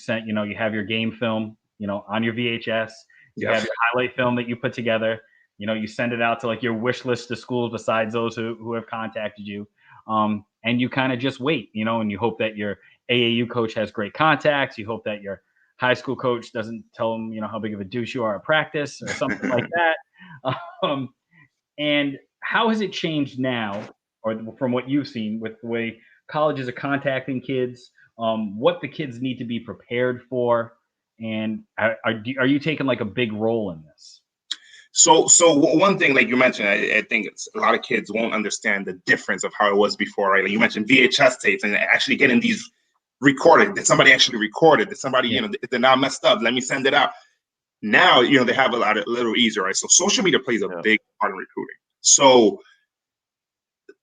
have your game film, on your VHS. You have your highlight film that you put together. You send it out to like your wish list of schools besides those who have contacted you. And you kind of just wait, and you hope that your AAU coach has great contacts. You hope that your high school coach doesn't tell them, how big of a douche you are at practice or something like that. And how has it changed now, or from what you've seen with the way colleges are contacting kids, what the kids need to be prepared for? And are you taking like a big role in this?
So one thing, like you mentioned, I think it's a lot of kids won't understand the difference of how it was before, right? Like you mentioned VHS tapes and actually getting these recorded. Did somebody actually record it? Did somebody, they're not messed up? Let me send it out. Now, they have a little easier, right? So social media plays a big part in recruiting. So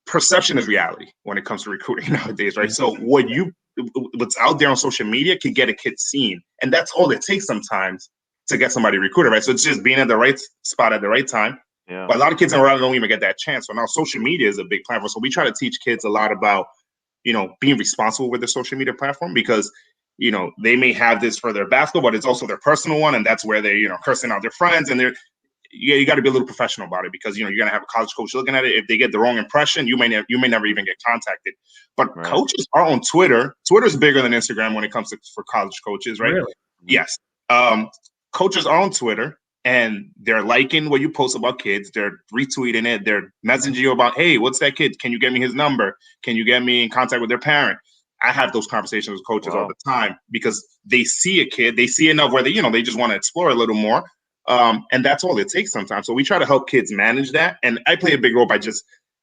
perception is reality when it comes to recruiting nowadays, right? So what's out there on social media can get a kid seen. And that's all it takes sometimes to get somebody recruited, right? So it's just being at the right spot at the right time. Yeah. But a lot of kids in Raleigh don't even get that chance. So now social media is a big platform. So we try to teach kids a lot about, being responsible with their social media platform, because, they may have this for their basketball, but it's also their personal one. And that's where they're, cursing out their friends. And you got to be a little professional about it, because, you're going to have a college coach looking at it. If they get the wrong impression, you may never even get contacted. But coaches are on Twitter. Twitter's bigger than Instagram when it comes for college coaches, right?
Really?
Yes. Coaches are on Twitter, and they're liking what you post about kids. They're retweeting it. They're messaging you about, hey, what's that kid? Can you get me his number? Can you get me in contact with their parent? I have those conversations with coaches all the time, because they see a kid, they see enough where they just want to explore a little more. And that's all it takes sometimes. So we try to help kids manage that. And I play a big role by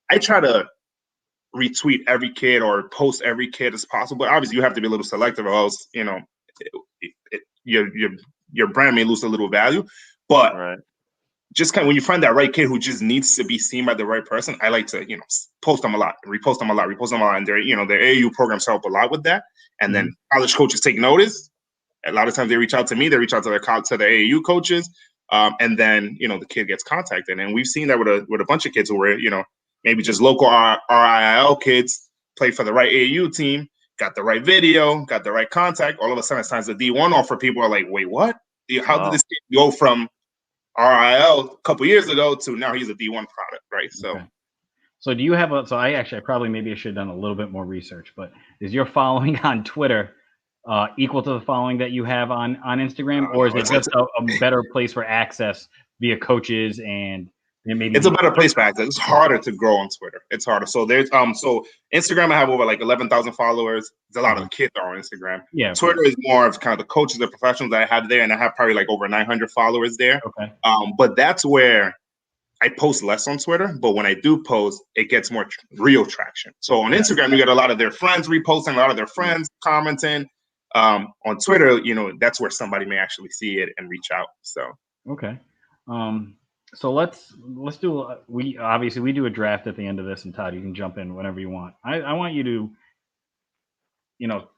I try to retweet every kid or post every kid as possible. But obviously you have to be a little selective, or else, your brand may lose a little value. But just kind of when you find that right kid who just needs to be seen by the right person, I like to, post them a lot, repost them a lot. And their AAU programs help a lot with that. And then college coaches take notice. A lot of times they reach out to me, they reach out to their AAU coaches. And then, the kid gets contacted. And we've seen that with a bunch of kids who were, maybe just local RIL kids, play for the right AAU team, got the right video, got the right contact. All of a sudden, it's time the D1 offer. People are like, wait, what? How did this kid go from RIL a couple years ago to now he's a D1 product, right?
So do you have I probably should have done a little bit more research, but is your following on Twitter equal to the following that you have on Instagram, or is it just a better place for access via coaches and maybe?
It's a better place for access. It's harder to grow on Twitter. It's harder. So there's so Instagram, I have over like 11,000 followers. There's a lot of kids are on Instagram.
Yeah.
Twitter is more of kind of the coaches, the professionals that I have there, and I have probably like over 900 followers there.
Okay.
But that's where I post less on Twitter, but when I do post, it gets more real traction. So on Instagram, you get a lot of their friends reposting, a lot of their friends commenting. On Twitter, that's where somebody may actually see it and reach out. So
okay. So let's do. We do a draft at the end of this, and Todd, you can jump in whenever you want. I want you to,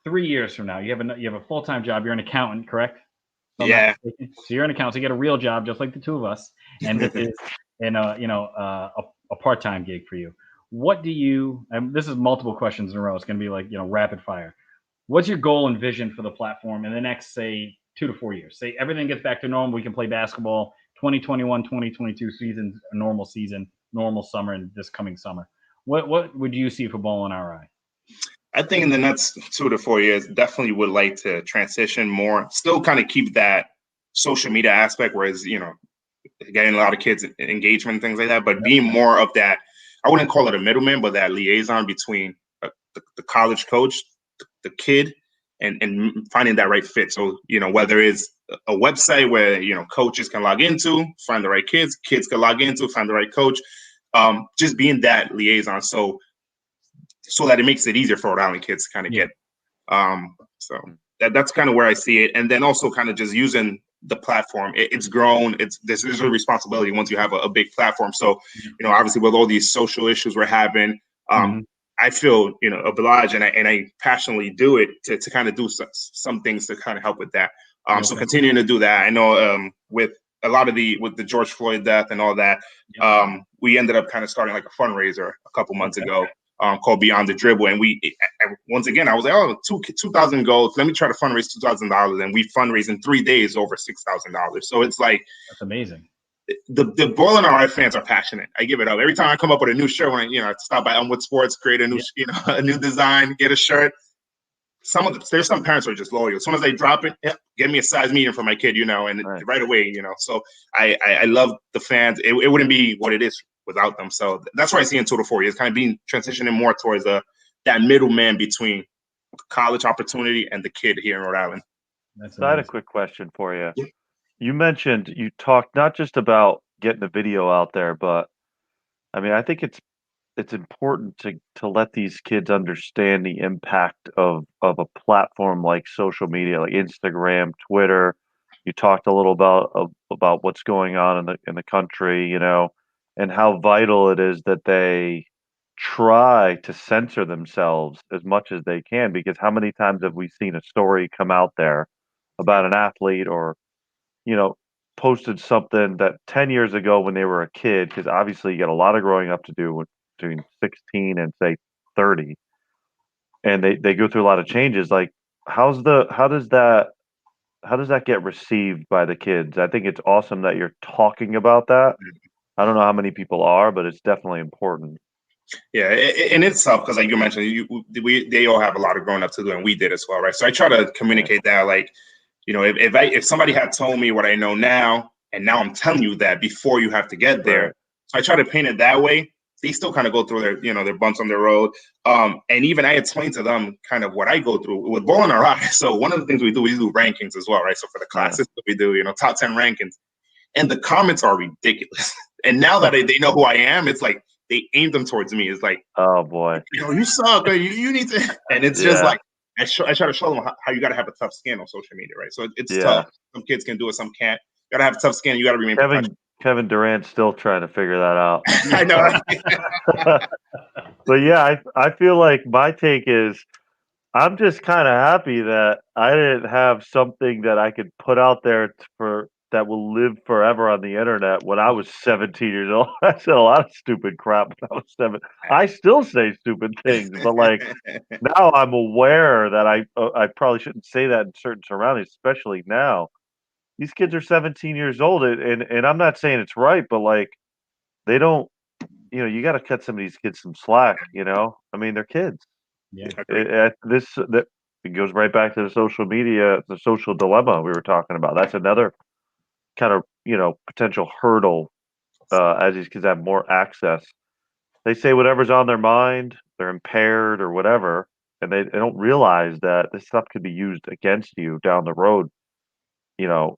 3 years from now, you have a full-time job. You're an accountant, correct?
Yeah.
So you're an accountant. So you get a real job, just like the two of us, and this is a part-time gig for you. What do you? And this is multiple questions in a row. It's going to be like rapid fire. What's your goal and vision for the platform in the next, say, 2 to 4 years. Say everything gets back to normal, we can play basketball 2021, 2022 season, a normal season, normal summer, and this coming summer. What would you see for Ball and RI?
I think in the next 2 to 4 years, definitely would like to transition more, still kind of keep that social media aspect, whereas, getting a lot of kids engagement and things like that, but being more of that, I wouldn't call it a middleman, but that liaison between the college coach, the kid, and finding that right fit. So, whether it's a website where, coaches can log into, find the right kids can log into, find the right coach, just being that liaison. So that it makes it easier for Rhode Island kids to kind of get. So that's kind of where I see it. And then also kind of just using the platform. It's grown. This is a responsibility once you have a big platform. So, obviously with all these social issues we're having, I feel, obliged and I passionately do it to kind of do some things to kind of help with that. So continuing to do that. I know with a lot of with the George Floyd death and all that, we ended up kind of starting like a fundraiser a couple months ago. Called Beyond the Dribble, and once again I was like, oh, 2,000 goals. Let me try to fundraise $2,000, and we fundraised in 3 days over $6,000. So it's like
that's amazing.
The Ball and RI fans are passionate. I give it up every time I come up with a new shirt. When I stop by Elmwood Sports, create a new a new design, get a shirt. There's some parents who are just loyal. As soon as they drop it, get me a size medium for my kid, and right away, So I love the fans. It wouldn't be what it is without them. So that's why I see in 2 to 4 years, kind of being transitioning more towards that middleman between college opportunity and the kid here in Rhode Island.
So I had a quick question for you. Yeah. You talked not just about getting the video out there, but I mean, I think it's important to let these kids understand the impact of a platform like social media, like Instagram, Twitter. You talked a little about what's going on in the country, and how vital it is that they try to censor themselves as much as they can, because how many times have we seen a story come out there about an athlete or, posted something that 10 years ago when they were a kid, because obviously you got a lot of growing up to do between 16 and say 30, and they go through a lot of changes. Like, how does that get received by the kids? I think it's awesome that you're talking about that. I don't know how many people are, but it's definitely important.
Yeah, and it's tough because, like you mentioned, they all have a lot of growing up to do, and we did as well, right? So I try to communicate that, like, if somebody had told me what I know now, and now I'm telling you that before you have to get there, right. So I try to paint it that way. They still kind of go through their bumps on the road, and even I explained to them kind of what I go through with Ball and RI. So one of the things we do rankings as well, right? So for the classes that we do, top 10 rankings, and the comments are ridiculous. And now that they know who I am, it's like they aim them towards me. It's like,
oh boy,
you suck. You need to, and it's just like I try to show them how you got to have a tough skin on social media, right? So it's tough. Some kids can do it, some can't. You got to have a tough skin. You got to remain professional.
Kevin Durant's still trying to figure that out.
I know.
But yeah, I feel like my take is I'm just kind of happy that I didn't have something that I could put out there that will live forever on the internet. When I was 17 years old, I said a lot of stupid crap when I was 7. I still say stupid things, but like now I'm aware that I probably shouldn't say that in certain surroundings, especially now. These kids are 17 years old, and I'm not saying it's right, but like they don't, you got to cut some of these kids some slack. I mean, they're kids.
Yeah.
It goes right back to the social media, the social dilemma we were talking about. That's another kind of potential hurdle as these kids have more access. They say whatever's on their mind, they're impaired or whatever, and they don't realize that this stuff could be used against you down the road.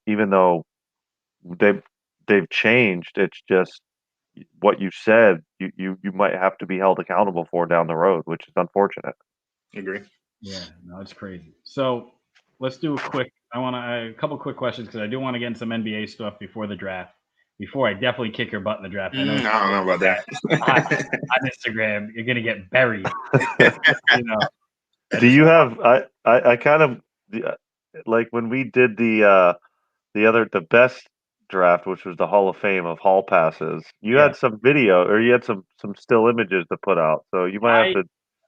Even though they've changed, it's just what you said. You might have to be held accountable for down the road, which is unfortunate.
Agree.
Yeah, no, it's crazy. So let's do a couple quick questions because I do want to get into some NBA stuff before the draft. Before I definitely kick your butt in the draft.
I don't know about that.
on Instagram, you're gonna get buried.
Do you have? I kind of like when we did the best draft, which was the Hall of Fame of hall passes. You had some video, or you had some still images to put out. So you might have to.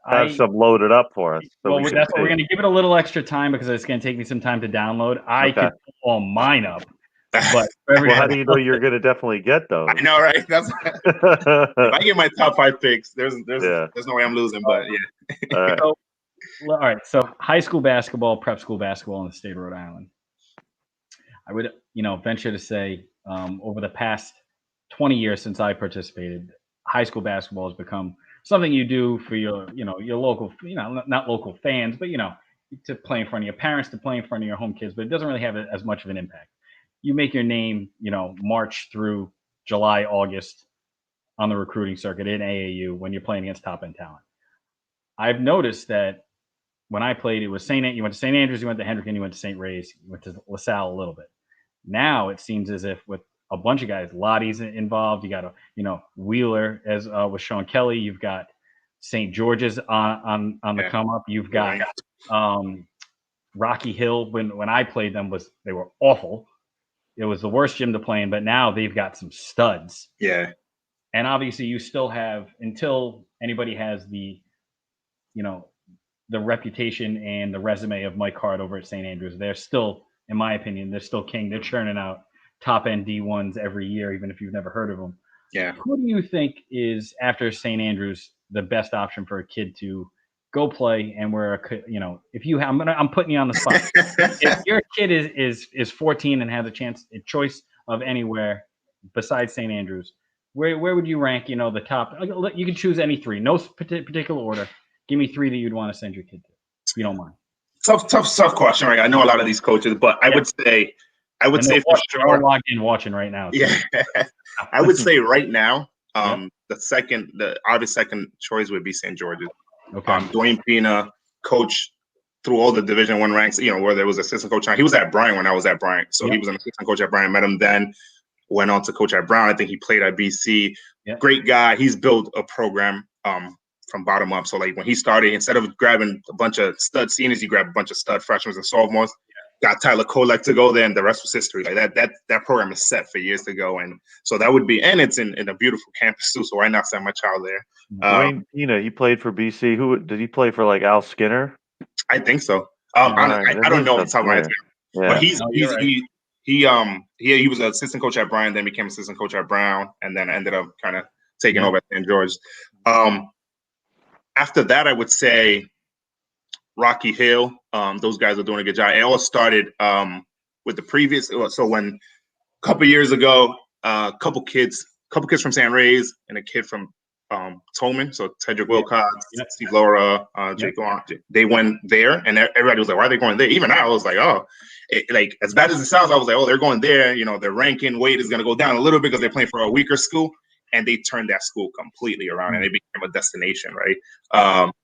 have some loaded up for us.
So that's what we're going to give it a little extra time because it's going to take me some time to download. I could pull all mine up, but
how do you know you're going to definitely get those?
I know, right? That's if I get my top 5 picks, there's no way I'm losing. But yeah.
All right. So high school basketball, prep school basketball in the state of Rhode Island. I would, venture to say, over the past 20 years since I participated, high school basketball has become something you do for your local, not local fans, but to play in front of your parents, to play in front of your home kids, but it doesn't really have as much of an impact. You make your name, March through July, August on the recruiting circuit in AAU when you're playing against top end talent. I've noticed that when I played, it was you went to St. Andrews, you went to Hendrick, and you went to St. Ray's, you went to LaSalle a little bit. Now it seems as if with a bunch of guys, Lottie's involved. You got Wheeler as with Sean Kelly. You've got St. George's on the come up. You've got Rocky Hill. When I played them, they were awful. It was the worst gym to play in. But now they've got some studs.
Yeah.
And obviously, you still have until anybody has the reputation and the resume of Mike Hart over at St. Andrews. They're still, in my opinion, they're still king. They're churning out top-end D1s every year, even if you've never heard of them.
Yeah.
Who do you think is, after St. Andrews, the best option for a kid to go play and where, if you have, I'm putting you on the spot. If your kid is 14 and has a choice of anywhere besides St. Andrews, where would you rank, the top? You can choose any 3, no particular order. Give me 3 that you'd want to send your kid to, if you don't mind.
Tough question, right? I know a lot of these coaches, but I would say for sure.
They're logged in watching right now. So.
Yeah, I would say right now, the obvious second choice would be St. George's.
Okay.
Dwayne Pina, coach through all the Division I ranks. Where there was assistant coach. He was at Bryant when I was at Bryant, so he was an assistant coach at Bryant. Met him then. Went on to coach at Brown. I think he played at BC. Yep. Great guy. He's built a program from bottom up. So when he started, instead of grabbing a bunch of stud seniors, he grabbed a bunch of stud freshmen and sophomores. Got Tyler Kolek to go there, and the rest was history. That program is set for years to go, and so that would be, and it's in a beautiful campus too. So why not send my child there?
Dwayne Pina, he played for BC. Who did he play for? Like Al Skinner?
I think so. I don't know off the top of my head, but he was an assistant coach at Bryant, then became assistant coach at Brown, and then ended up kind of taking over at St. George. After that, I would say Rocky Hill. Those guys are doing a good job. It all started with the previous. So when a couple years ago, a couple kids from San Ray's and a kid from Tolman, so Tedrick Wilcox, Steve Laura, Jake Long, they went there, and everybody was like, "Why are they going there?" Even I was like, "Oh." As bad as it sounds, I was like, "Oh, they're going there. Their ranking weight is going to go down a little bit because they're playing for a weaker school." And they turned that school completely around, and it became a destination, right?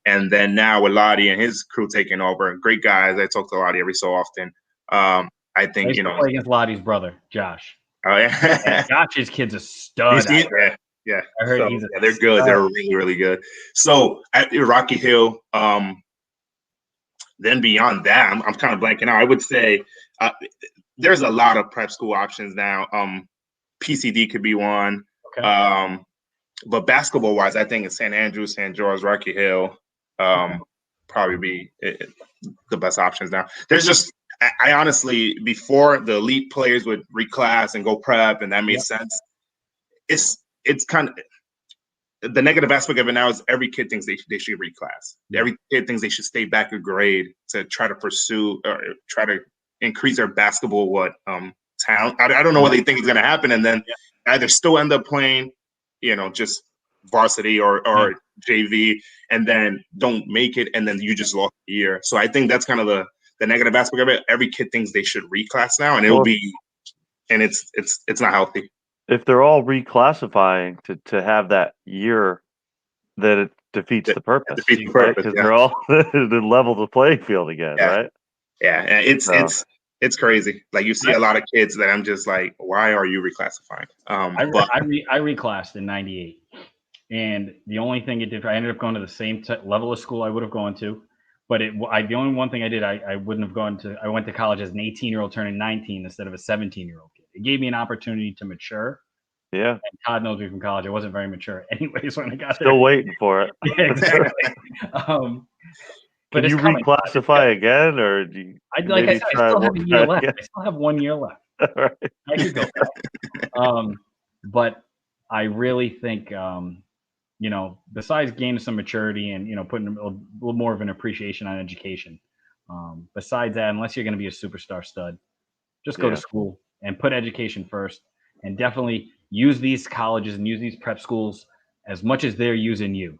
And then now with Lottie and his crew taking over, great guys. I talk to Lottie every so often. I think
I play against Lottie's brother, Josh.
Oh yeah,
Josh's kid's a stud.
Yeah.
I heard
they're good. They're really, really good. So at Rocky Hill, then beyond that, I'm kind of blanking out. I would say there's a lot of prep school options now. PCD could be one. Okay. But basketball wise, I think it's St. Andrews, St. George, Rocky Hill, probably be the best options now. There's just, I honestly, before the elite players would reclass and go prep, and that made sense. It's kind of the negative aspect of it now is every kid thinks they should reclass. Every kid thinks they should stay back a grade to try to pursue or try to increase their basketball talent. I don't know what they think is going to happen, and then either still end up playing, just varsity or JV, and then don't make it, and then you just lost a year. So I think that's kind of the negative aspect of it. Every kid thinks they should reclass now, and it's not healthy.
If they're all reclassifying to have that year, then it defeats the purpose. Because they're all the level the playing field again, right?
Yeah, and it's crazy. Like you see a lot of kids that I'm just like, why are you reclassifying?
I reclassed in '98, and the only thing it did, I ended up going to the same level of school I would have gone to, but the only one thing I did, I wouldn't have gone to. I went to college as an 18-year-old turning 19 instead of a 17-year-old kid. It gave me an opportunity to mature.
Yeah.
And Todd knows me from college. I wasn't very mature anyways when I got there.
Still waiting for it.
Yeah, exactly. But
Can you reclassify again, or do you
like I said, I still have a year left. I still have 1 year left.
Right.
I could go back. But I really think, besides gaining some maturity and, putting a little more of an appreciation on education, besides that, unless you're going to be a superstar stud, just go to school and put education first, and definitely use these colleges and use these prep schools as much as they're using you.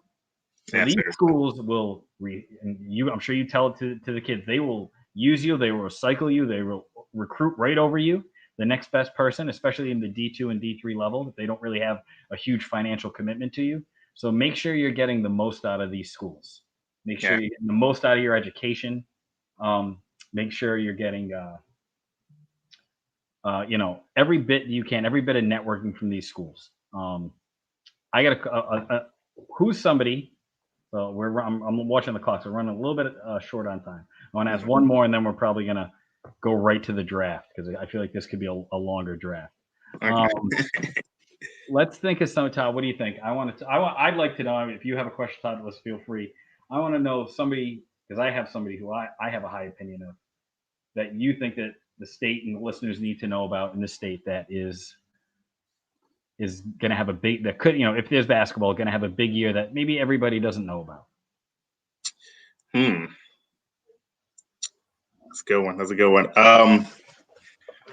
So these schools will, I'm sure you tell it to the kids, they will use you, they will recycle you, they will recruit right over you, the next best person, especially in the D2 and D3 level. They don't really have a huge financial commitment to you. So make sure you're getting the most out of these schools. Make sure you're getting the most out of your education. Make sure you're getting, every bit you can, every bit of networking from these schools. I got who's somebody. So I'm watching the clock. So we're running a little bit short on time. I want to ask one more, and then we're probably gonna go right to the draft because I feel like this could be a longer draft. Okay. Let's think of some. Todd, what do you think? I'd like to know if you have a question, Todd. Let's feel free. I want to know somebody, because I have somebody who I have a high opinion of, that you think that the state and the listeners need to know about in the state that is going to have a big, that could, if there's basketball, going to have a big year that maybe everybody doesn't know about.
That's a good one. That's a good one. I'm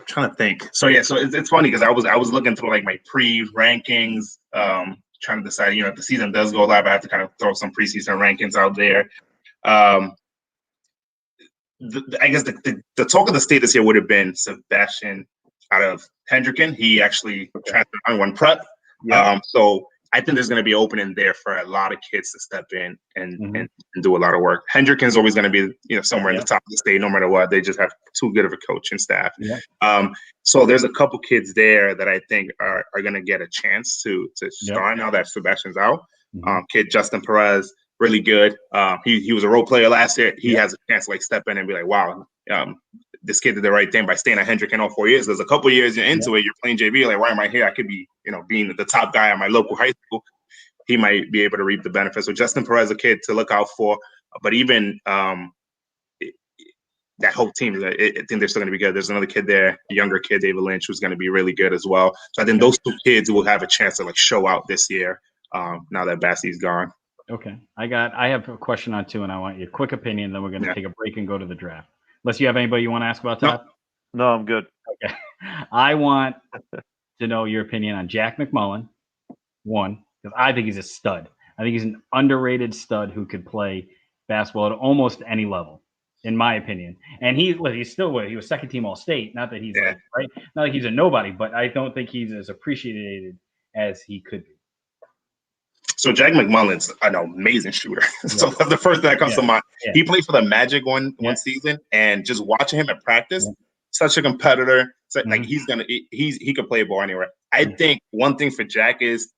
trying to think. So it's funny because I was looking through like my pre-rankings, trying to decide, if the season does go live, I have to kind of throw some preseason rankings out there. I guess the talk of the state this year would have been Sebastian out of Hendricken. He actually transferred on one prep. So I think there's going to be opening there for a lot of kids to step in and do a lot of work. Hendricken's always going to be, somewhere in the top of the state, no matter what. They just have too good of a coaching staff. So there's a couple kids there that I think are going to get a chance to start now that Sebastian's out. Kid Justin Perez, really good. He was a role player last year. He has a chance to step in and be like, wow, this kid did the right thing by staying at Hendricken all 4 years. There's a couple of years into it, you're playing JV, like, why am I here? I could be, being the top guy at my local high school. He might be able to reap the benefits. So Justin Perez, a kid to look out for. But even that whole team, I think they're still going to be good. There's another kid there, a younger kid, David Lynch, who's going to be really good as well. So I think those two kids will have a chance to show out this year now that Bassie's gone.
Okay. I have a question on two, and I want your quick opinion. Then we're going to take a break and go to the draft. Unless you have anybody you want to ask about that?
No, I'm good.
Okay. I want to know your opinion on Jack McMullen, one, because I think he's a stud. I think he's an underrated stud who could play basketball at almost any level, in my opinion. And he was second team All-State. Not that he's right, not like he's a nobody, but I don't think he's as appreciated as he could be.
So Jack McMullen's an amazing shooter. So that's the first thing that comes to mind. He played for the Magic one season, and just watching him at practice, such a competitor. So, he could play a ball anywhere. I think one thing for Jack is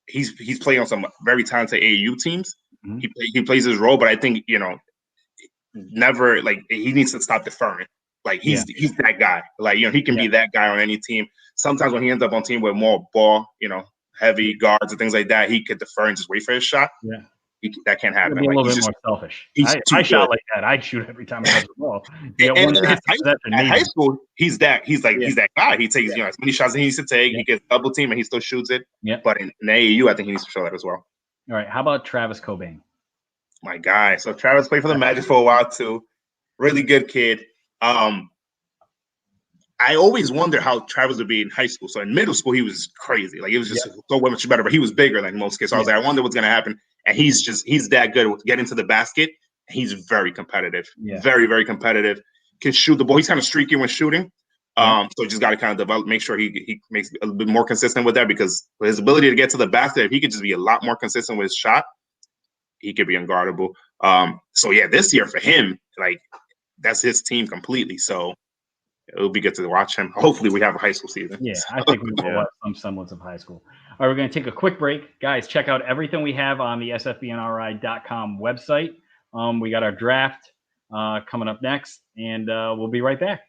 he's playing on some very talented AAU teams. He plays his role, but I think never he needs to stop deferring. He's that guy. He can be that guy on any team. Sometimes when he ends up on team with more ball, heavy guards and things like that, he could defer and just wait for his shot. That can't happen.
Be a little bit more selfish. I shot like that. I'd shoot every time I have the ball.
At high school, he's that guy. He takes as many shots as he needs to take. He gets double team and he still shoots it. But in AAU, I think he needs to show that as well.
All right. How about Travis Cobain?
My guy. So Travis played for the Magic for a while too. Really good kid. I always wonder how Travis would be in high school. So in middle school, he was crazy. It was just so much better, but he was bigger than most kids. So I was like, I wonder what's going to happen. And he's that good with getting to the basket. He's very competitive, very, very competitive. Can shoot the ball. He's kind of streaky when shooting. So you just got to kind of develop, make sure he makes a little bit more consistent with that, because his ability to get to the basket, if he could just be a lot more consistent with his shot, he could be unguardable. This year for him, that's his team completely. So it'll be good to watch him. Hopefully we have a high school season.
Yeah, I think we will have some semblance of high school. All right, we're going to take a quick break. Guys, check out everything we have on the sfbnri.com website. We got our draft coming up next, and we'll be right back.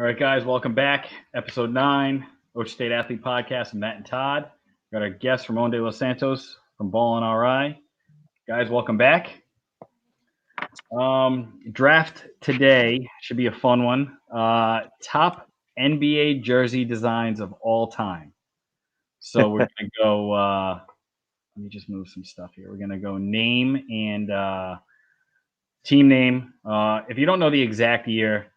All right, guys, welcome back. Episode 9, Ocho State Athlete Podcast, Matt and Todd. Got our guest, Ramon De Los Santos from Ballin' RI. Guys, welcome back. Draft today should be a fun one. Top NBA jersey designs of all time. So we're going to go, let me just move some stuff here. We're going to go name and team name. If you don't know the exact year,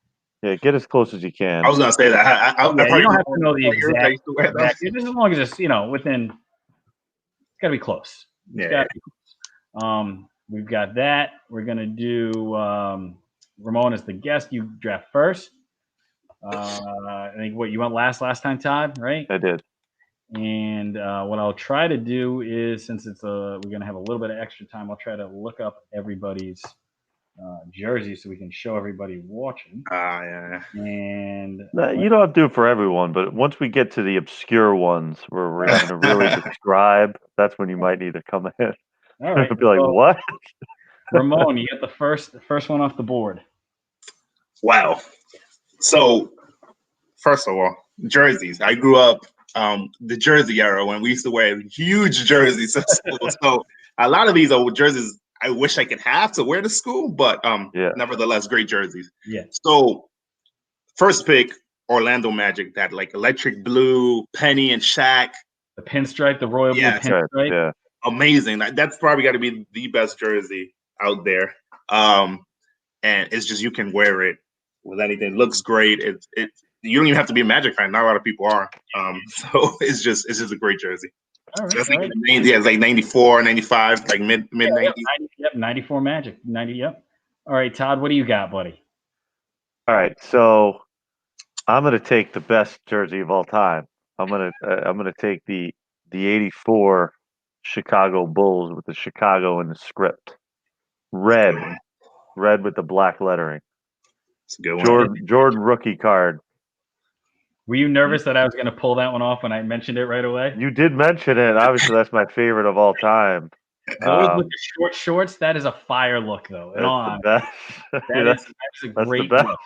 Yeah, get as close as you can.
I was gonna say that. I
you don't have to know the
exact.
exact just as long as it's within. It's got to be close. It's got to be close. We've got that. We're gonna do Ramon as the guest. You draft first. I think what you went last time, Todd, right?
I did.
And what I'll try to do is, since it's we're gonna have a little bit of extra time, I'll try to look up everybody's jersey so we can show everybody watching.
Yeah.
And
You don't have to do it for everyone, but once we get to the obscure ones where we're having to really describe, that's when you might need to come in.
All right.
Be like, what?
Ramon, you get the first one off the board.
Wow. So, first of all, jerseys. I grew up the jersey era when we used to wear huge jerseys at school. So a lot of these are jerseys I wish I could have to wear to school, but nevertheless, great jerseys.
Yeah.
So first pick, Orlando Magic, that like electric blue, Penny and Shaq.
The pinstripe, the royal blue pinstripe.
Yeah. Amazing. That's probably got to be the best jersey out there. And it's just, you can wear it with anything. It looks great. You don't even have to be a Magic fan. Not a lot of people are. So it's just a great jersey.
All right.
So it's like 94, 95, like mid 90s.
Yep, 94 Magic. 90, yep. All right, Todd, what do you got, buddy?
All right, so I'm gonna take the best jersey of all time. I'm gonna take the '84 Chicago Bulls with the Chicago in the script. Red with the black lettering.
It's a good one.
Jordan rookie card.
Were you nervous that I was going to pull that one off when I mentioned it right away?
You did mention it. Obviously, that's my favorite of all time.
Those with the short shorts, that is a fire look, though.
That's
a great
look.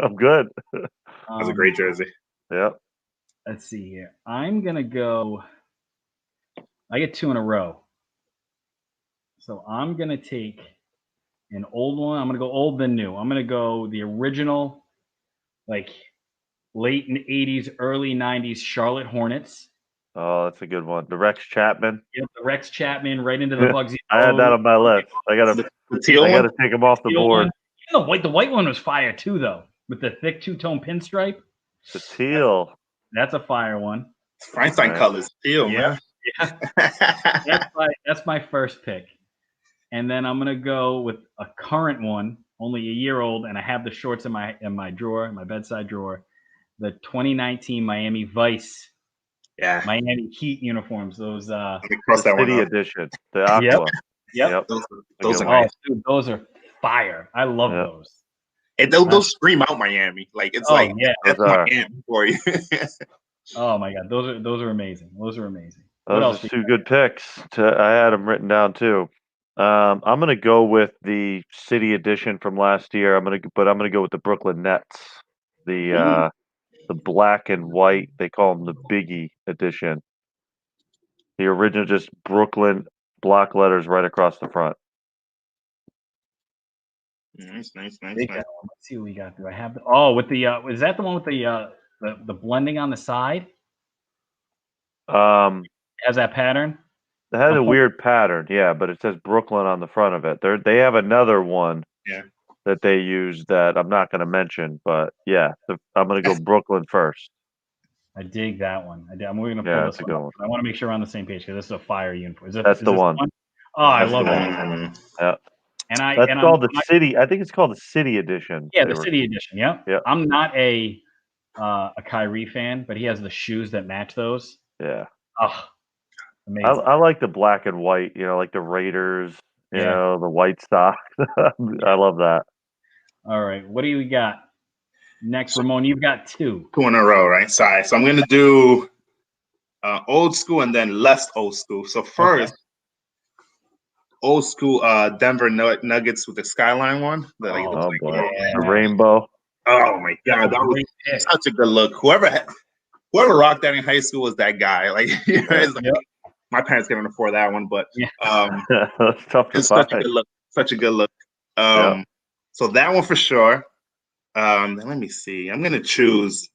I'm good.
That's a great jersey.
Yep.
Let's see here. I'm going to go. I get 2 in a row. So I'm going to take an old one. I'm going to go old then new. I'm going to go the original, like late 80s, early 90s Charlotte Hornets.
Oh, that's a good one. The Rex Chapman.
Yep, the Rex Chapman right into the Bugsy.
I had that on my list. I gotta take him off the board.
The white one was fire too, though, with the thick 2-tone pinstripe.
The teal.
That's a fire one.
Feinstein colors, teal,
man. Yeah. That's my first pick. And then I'm gonna go with a current one, only a year old, and I have the shorts in my drawer, my bedside drawer. The 2019 Miami Vice, Miami Heat uniforms. Those
City edition, the aqua.
Yep.
Those are nice.
Dude, those are fire. I love those.
And those scream out Miami. Like it's that's Miami for you.
Oh my God, those are amazing. Those are amazing.
Those are 2 good picks. I had them written down too. I'm gonna go with the City edition from last year. I'm gonna go with the Brooklyn Nets. The black and white. They call them the Biggie edition. The original, just Brooklyn block letters right across the front.
Nice.
Let's see what we got. Do I have with the is that the one with the blending on the side? Has that pattern?
It has a weird pattern, but it says Brooklyn on the front of it. They have another one that they use that I'm not going to mention, but I'm going to go Brooklyn first.
I dig that one. We're going to pull this one up. I want to make sure we're on the same page because this is a fire uniform.
That's the one.
Oh, I love that.
Yeah. That's called the City. I think it's called the City edition.
Yeah, the City edition. Yeah. I'm not a Kyrie fan, but he has the shoes that match those.
Yeah.
Oh, amazing.
I like the black and white. Like the Raiders. You know, the White Sox. I love that.
All right. What do you got next, Ramon? You've got 2.
2 in a row, right? Sorry. So I'm going to do old school and then less old school. So first, old school Denver Nuggets with the skyline one.
The rainbow.
Oh my God, that was
Great pick.
such a good look. Whoever rocked that in high school was that guy. Like, it's like my parents couldn't afford that one, but
Yeah.
That's tough to
it's
find.
such a good look. Such a good look. So that one for sure. Then let me see. I'm gonna choose.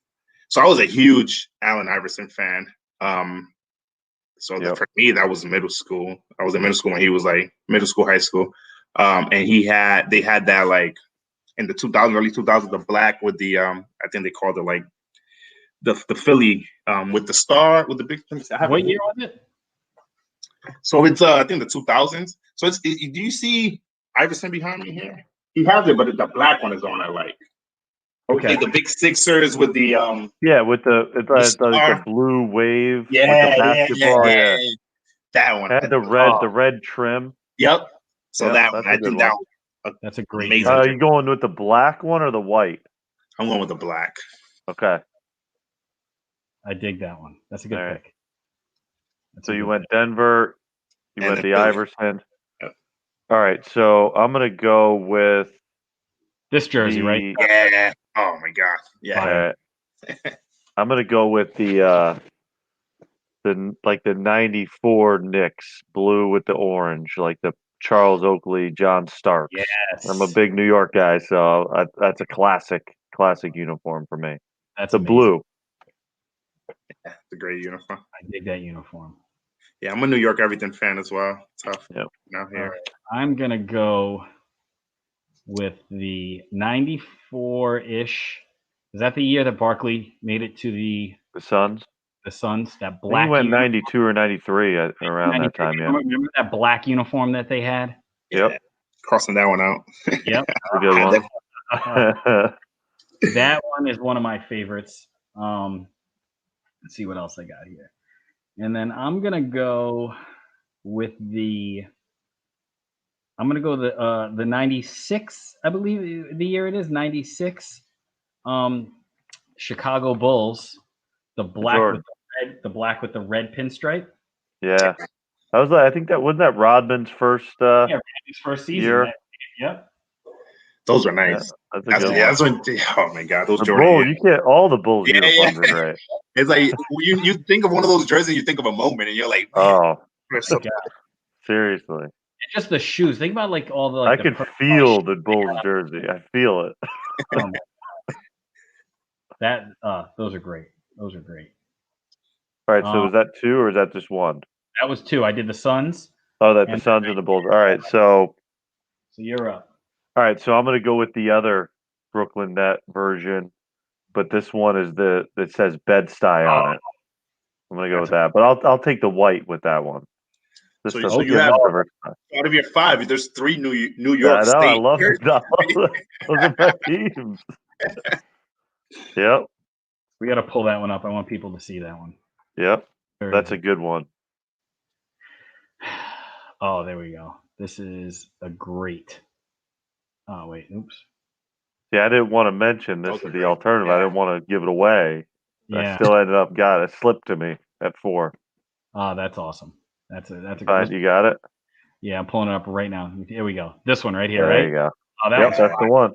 So I was a huge Allen Iverson fan. For me, that was middle school. I was in middle school when he was like middle school, high school. And they had that like in the 2000s, early 2000s, the black with the I think they called it like the Philly with the star with the big.
What year was it?
So it's I think the 2000s. So do you see Iverson behind me here? He has it, but the black one is on. I like. Okay, the big Sixers with the
with the blue wave with the basketball. Yeah.
That one
had the red trim.
Yep. So that one, I think that one.
That's a great.
Amazing.
Are you going with the black one or the white?
I'm going with the black.
Okay.
I dig that one. That's a good pick.
So you went Denver. You went the Iverson. Yep. All right. So I'm gonna go with
this jersey, right?
Yeah. Oh my God. Yeah.
I'm gonna go with the 94 Knicks blue with the orange, like the Charles Oakley, John Starks.
Yes.
I'm a big New York guy, so that's a classic uniform for me.
That's
the
amazing.
Blue.
Yeah, it's a great uniform.
I dig that uniform.
Yeah, I'm a New York everything fan as well. Tough.
Yep.
Out here.
Right. I'm gonna go with the 94-ish. Is that the year that Barkley made it to the
Suns?
The Suns, that black.
He went 92 or 93 around that time. Yeah.
Remember that black uniform that they had?
Yep.
Yeah. Crossing that one out.
Yep.
That's a good one.
That one is one of my favorites. Let's see what else I got here. And then I'm gonna go with the 96, I believe the year it is, 96. Chicago Bulls, the black with the red pinstripe.
Yeah. That was I think that wasn't that Rodman's first
Rodman's first season.
year.
Yep.
Those are nice.
Yeah, that's
when, oh my God, those
the
Jordan.
Bulls, you can't all the Bulls uniforms are great.
It's like you think of one of those jerseys, you think of a moment, and you're like,
oh, seriously.
And just the shoes. Think about like all the.
I could feel the Bulls jersey. I feel it.
Those are great. Those are great.
All right, so was that 2 or is that just 1?
That was 2. I did the Suns.
Oh, the Suns and the Bulls. All right, so
you're up.
All right, so I'm going to go with the other Brooklyn Net version, but this one is that says Bed-Stuy on it. I'm going to go with that, but I'll take the white with that one.
So you have out of your 5, there's 3 New York State.
I love it. Those are my teams. Yep.
We got to pull that one up. I want people to see that one.
Yep. That's a good one.
Oh, there we go. This is a great. Oh, wait. Oops.
Yeah, I didn't want to mention this is the alternative. Yeah. I didn't want to give it away. Yeah. I still ended up got it. Slipped to me at 4.
Oh, that's awesome. That's a good
one. You got it?
Yeah, I'm pulling it up right now. Here we go. This one right here, right?
There you go.
Oh,
that's the one.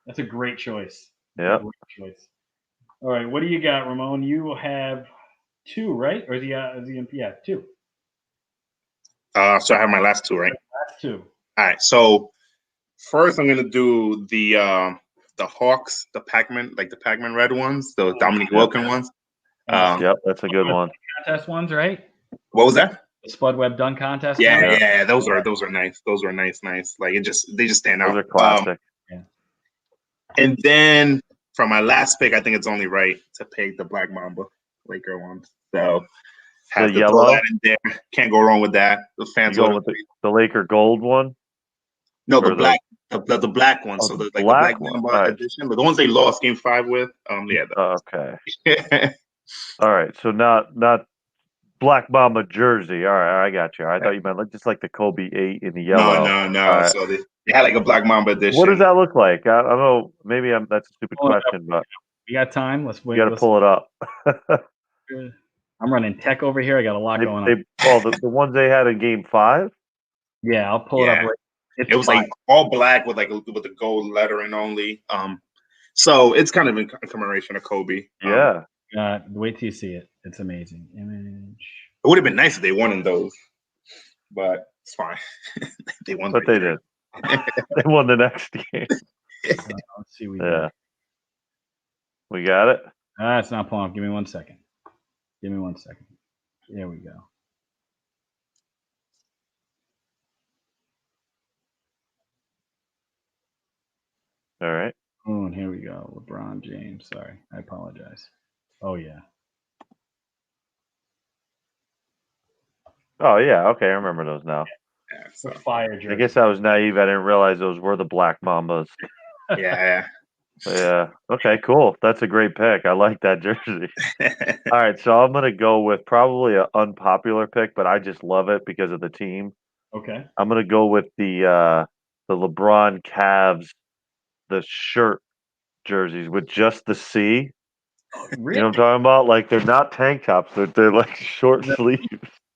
That's a great choice.
Yeah.
Great choice. All right, what do you got, Ramon? You will have 2, right? Or is he 2?
So I have my last 2, right?
Last 2.
All right. So first, I'm gonna do the Hawks, the Pac-Man red ones, the Dominique Wilkins ones.
Yep, that's a good one.
Contest ones, right?
What was that?
The Spud Webb dunk contest.
Yeah, those are nice. Those are nice. Like they just stand out.
Those are classic.
And then for my last pick, I think it's only right to pick the Black Mamba Laker ones. So have to throw that in there. Can't go wrong with that. The fans
go with the Laker gold one.
No, the black, the black one. So the Black Mamba edition, but the ones they lost Game 5 with.
Okay. All right. So not Black Mamba jersey. All right, I got you. I thought you meant just like the Kobe 8 in the yellow.
No. Right. So they had like a Black Mamba edition.
What does that look like? I don't know. Maybe that's a stupid question, but
we got time. Let's wait.
You got to pull it up.
I'm running tech over here. I got a lot going on.
The ones they had in Game 5.
Yeah, I'll pull it up.
It was like all black with the gold lettering only. So it's kind of in commemoration of Kobe.
Yeah.
Wait till you see it. It's amazing. Image.
It would have been nice if they won in those, but it's fine. They won.
But they did. They won the next game.
Let's see.
Yeah. We got it.
It's not pulling up. Give me 1 second. There we go.
All right.
Oh, and here we go. LeBron James. Sorry. I apologize. Oh, yeah.
Oh, yeah. Okay. I remember those now.
Yeah, so,
Fire jersey.
I guess I was naive. I didn't realize those were the Black Mambas.
yeah.
Yeah. Okay, cool. That's a great pick. I like that jersey. All right. So I'm going to go with probably an unpopular pick, but I just love it because of the team.
Okay.
I'm going to go with the LeBron Cavs, the shirt jerseys with just the C.
Really?
You know what I'm talking about? Like they're not tank tops. They're like short sleeves.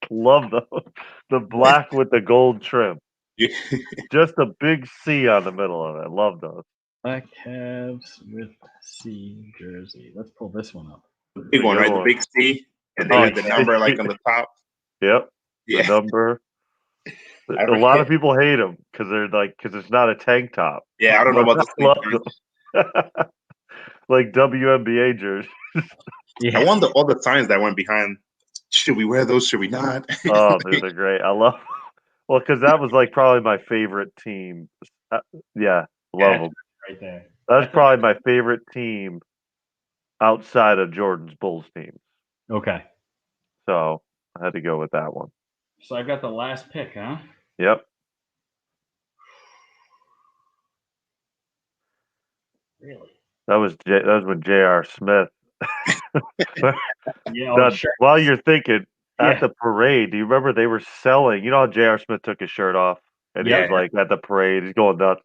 Love those. The black with the gold trim. Just a big C on the middle of it. Love those.
Black Cavs with C jersey. Let's pull this one up.
Big one, right? The big C, and they had the number like on the top.
Yep.
Yeah.
The number. A lot of people hate them because it's not a tank top.
Yeah, I don't know about the
like WNBA jerseys.
Yeah. I wonder all the signs that went behind. Should we wear those? Should we not?
Oh, dude, they're great. I love. Well, because that was like probably my favorite team. Yeah, love them.
Right there.
That's probably my favorite team outside of Jordan's Bulls team.
Okay.
So I had to go with that one.
So I got the last pick, huh?
Yep.
Really?
That was when J.R. Smith.
Yeah.
Sure. While you're thinking at the parade, do you remember they were selling? You know how J.R. Smith took his shirt off and he was like at the parade, he's going nuts.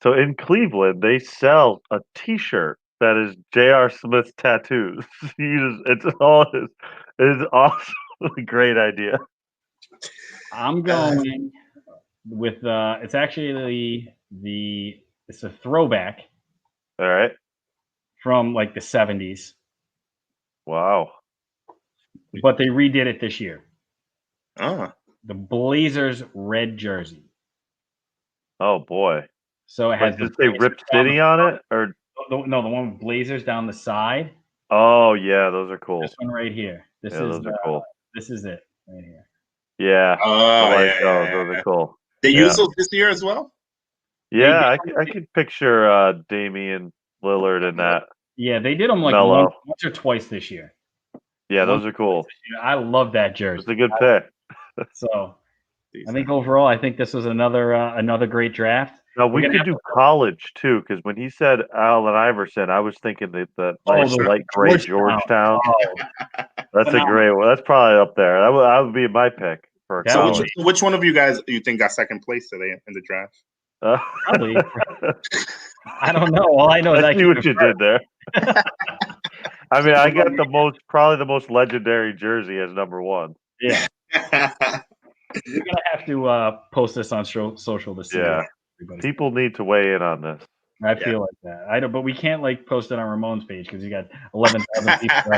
So in Cleveland, they sell a T-shirt that is J.R. Smith's tattoos. It's awesome. A great idea.
I'm going with it's actually it's a throwback.
All right.
From like the 70s.
Wow.
But they redid it this year.
Oh.
The Blazers red jersey.
Oh boy.
So it has
did they Rip City on it or
no, the one with Blazers down the side.
Oh yeah, those are cool.
This one right here.
Those are cool.
This is it right here.
Yeah.
Oh,
those are cool.
They use those this year as well?
Yeah, I could picture Damian Lillard in that.
Yeah, they did them like once or twice this year.
Yeah, those are cool.
I love that jersey.
It's a good pick.
So I think overall, I think this was another great draft.
Now we could do college too, because when he said Allen Iverson, I was thinking the nice light gray Georgetown.
Oh.
That's a great one. That's probably up there. That would be my pick for college.
So which one of you guys you think got second place today in the draft?
Probably. I don't know. All I know is
I see what you did there. I mean, I got probably the most legendary jersey as number one.
Yeah. We're gonna have to post this on social to see.
Yeah. People need to weigh in on this.
I feel like that. I don't, but we can't like post it on Ramon's page because you got 11,000 people.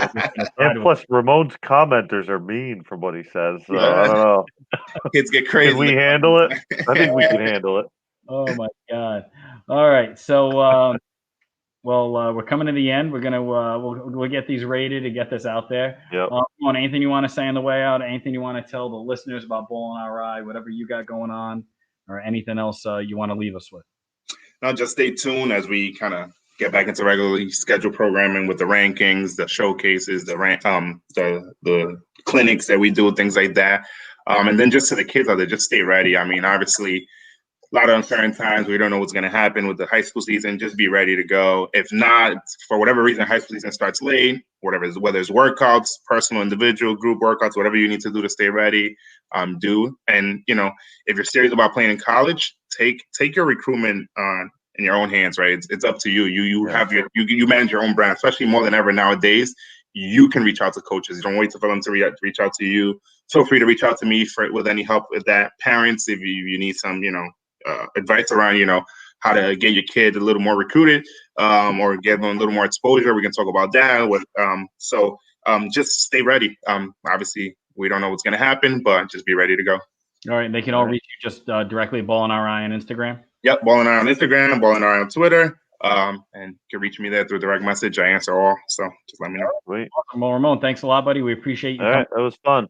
And plus, Ramon's commenters are mean from what he says. So I don't know.
Kids get crazy.
Can we handle it? I think we can handle it.
Oh my god! All right, so we're coming to the end. We're gonna we'll get these rated and get this out there.
Yep.
Anything you want to say on the way out? Anything you want to tell the listeners about Bowling RI? Whatever you got going on, or anything else you want to leave us with?
No, just stay tuned as we kind of get back into regularly scheduled programming with the rankings, the showcases, the clinics that we do, things like that. And then just to the kids out there, just stay ready. I mean, obviously, a lot of uncertain times. We don't know what's going to happen with the high school season. Just be ready to go. If not, for whatever reason, high school season starts late, whether it's workouts, personal, individual, group workouts, whatever you need to do to stay ready, do. And, if you're serious about playing in college, take your recruitment in your own hands, right? It's up to you. You have you manage your own brand, especially more than ever nowadays. You can reach out to coaches. You don't wait for them to reach out to you. Feel free to reach out to me with any help with that. Parents, if you need some, advice around, how to get your kid a little more recruited, or get them a little more exposure. We can talk about that. Just stay ready. Obviously, we don't know what's going to happen, but just be ready to go.
All right. They can all reach you just directly Ballin' RI on Instagram.
Yep, Ballin' RI on Instagram, Ballin' RI on Twitter. And you can reach me there through direct message. I answer all, so just let me know.
Sweet.
Awesome. Well, Ramon, thanks a lot, buddy. We appreciate you.
All right, that was fun.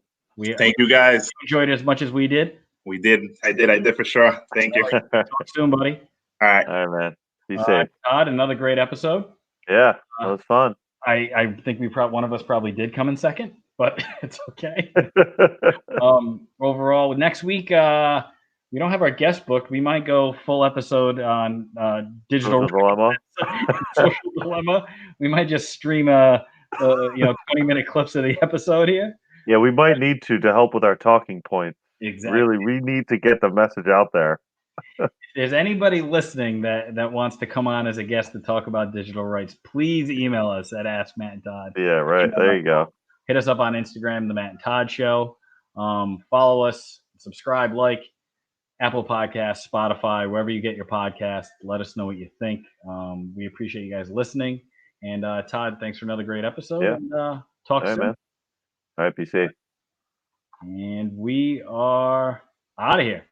Thank you, guys.
Enjoyed it as much as we did.
We did. I did for sure. Thank you.
Talk soon, buddy.
All right.
All right, man. Be safe.
Todd, another great episode.
Yeah, that was fun.
I think one of us probably did come in second, but it's okay. Overall, next week we don't have our guest booked. We might go full episode on digital
dilemma.
social dilemma. We might just stream 20-minute clips of the episode here.
Yeah, we might need to help with our talking points.
Exactly.
Really, we need to get the message out there.
If there's anybody listening that wants to come on as a guest to talk about digital rights, please email us at Ask Matt and Todd.
Yeah, right. There you go.
Hit us up on Instagram, The Matt and Todd Show. Follow us, subscribe, like Apple Podcasts, Spotify, wherever you get your podcast. Let us know what you think. We appreciate you guys listening. And Todd, thanks for another great episode.
Yeah.
And talk soon.
Man. All right, be safe.
And we are out of here.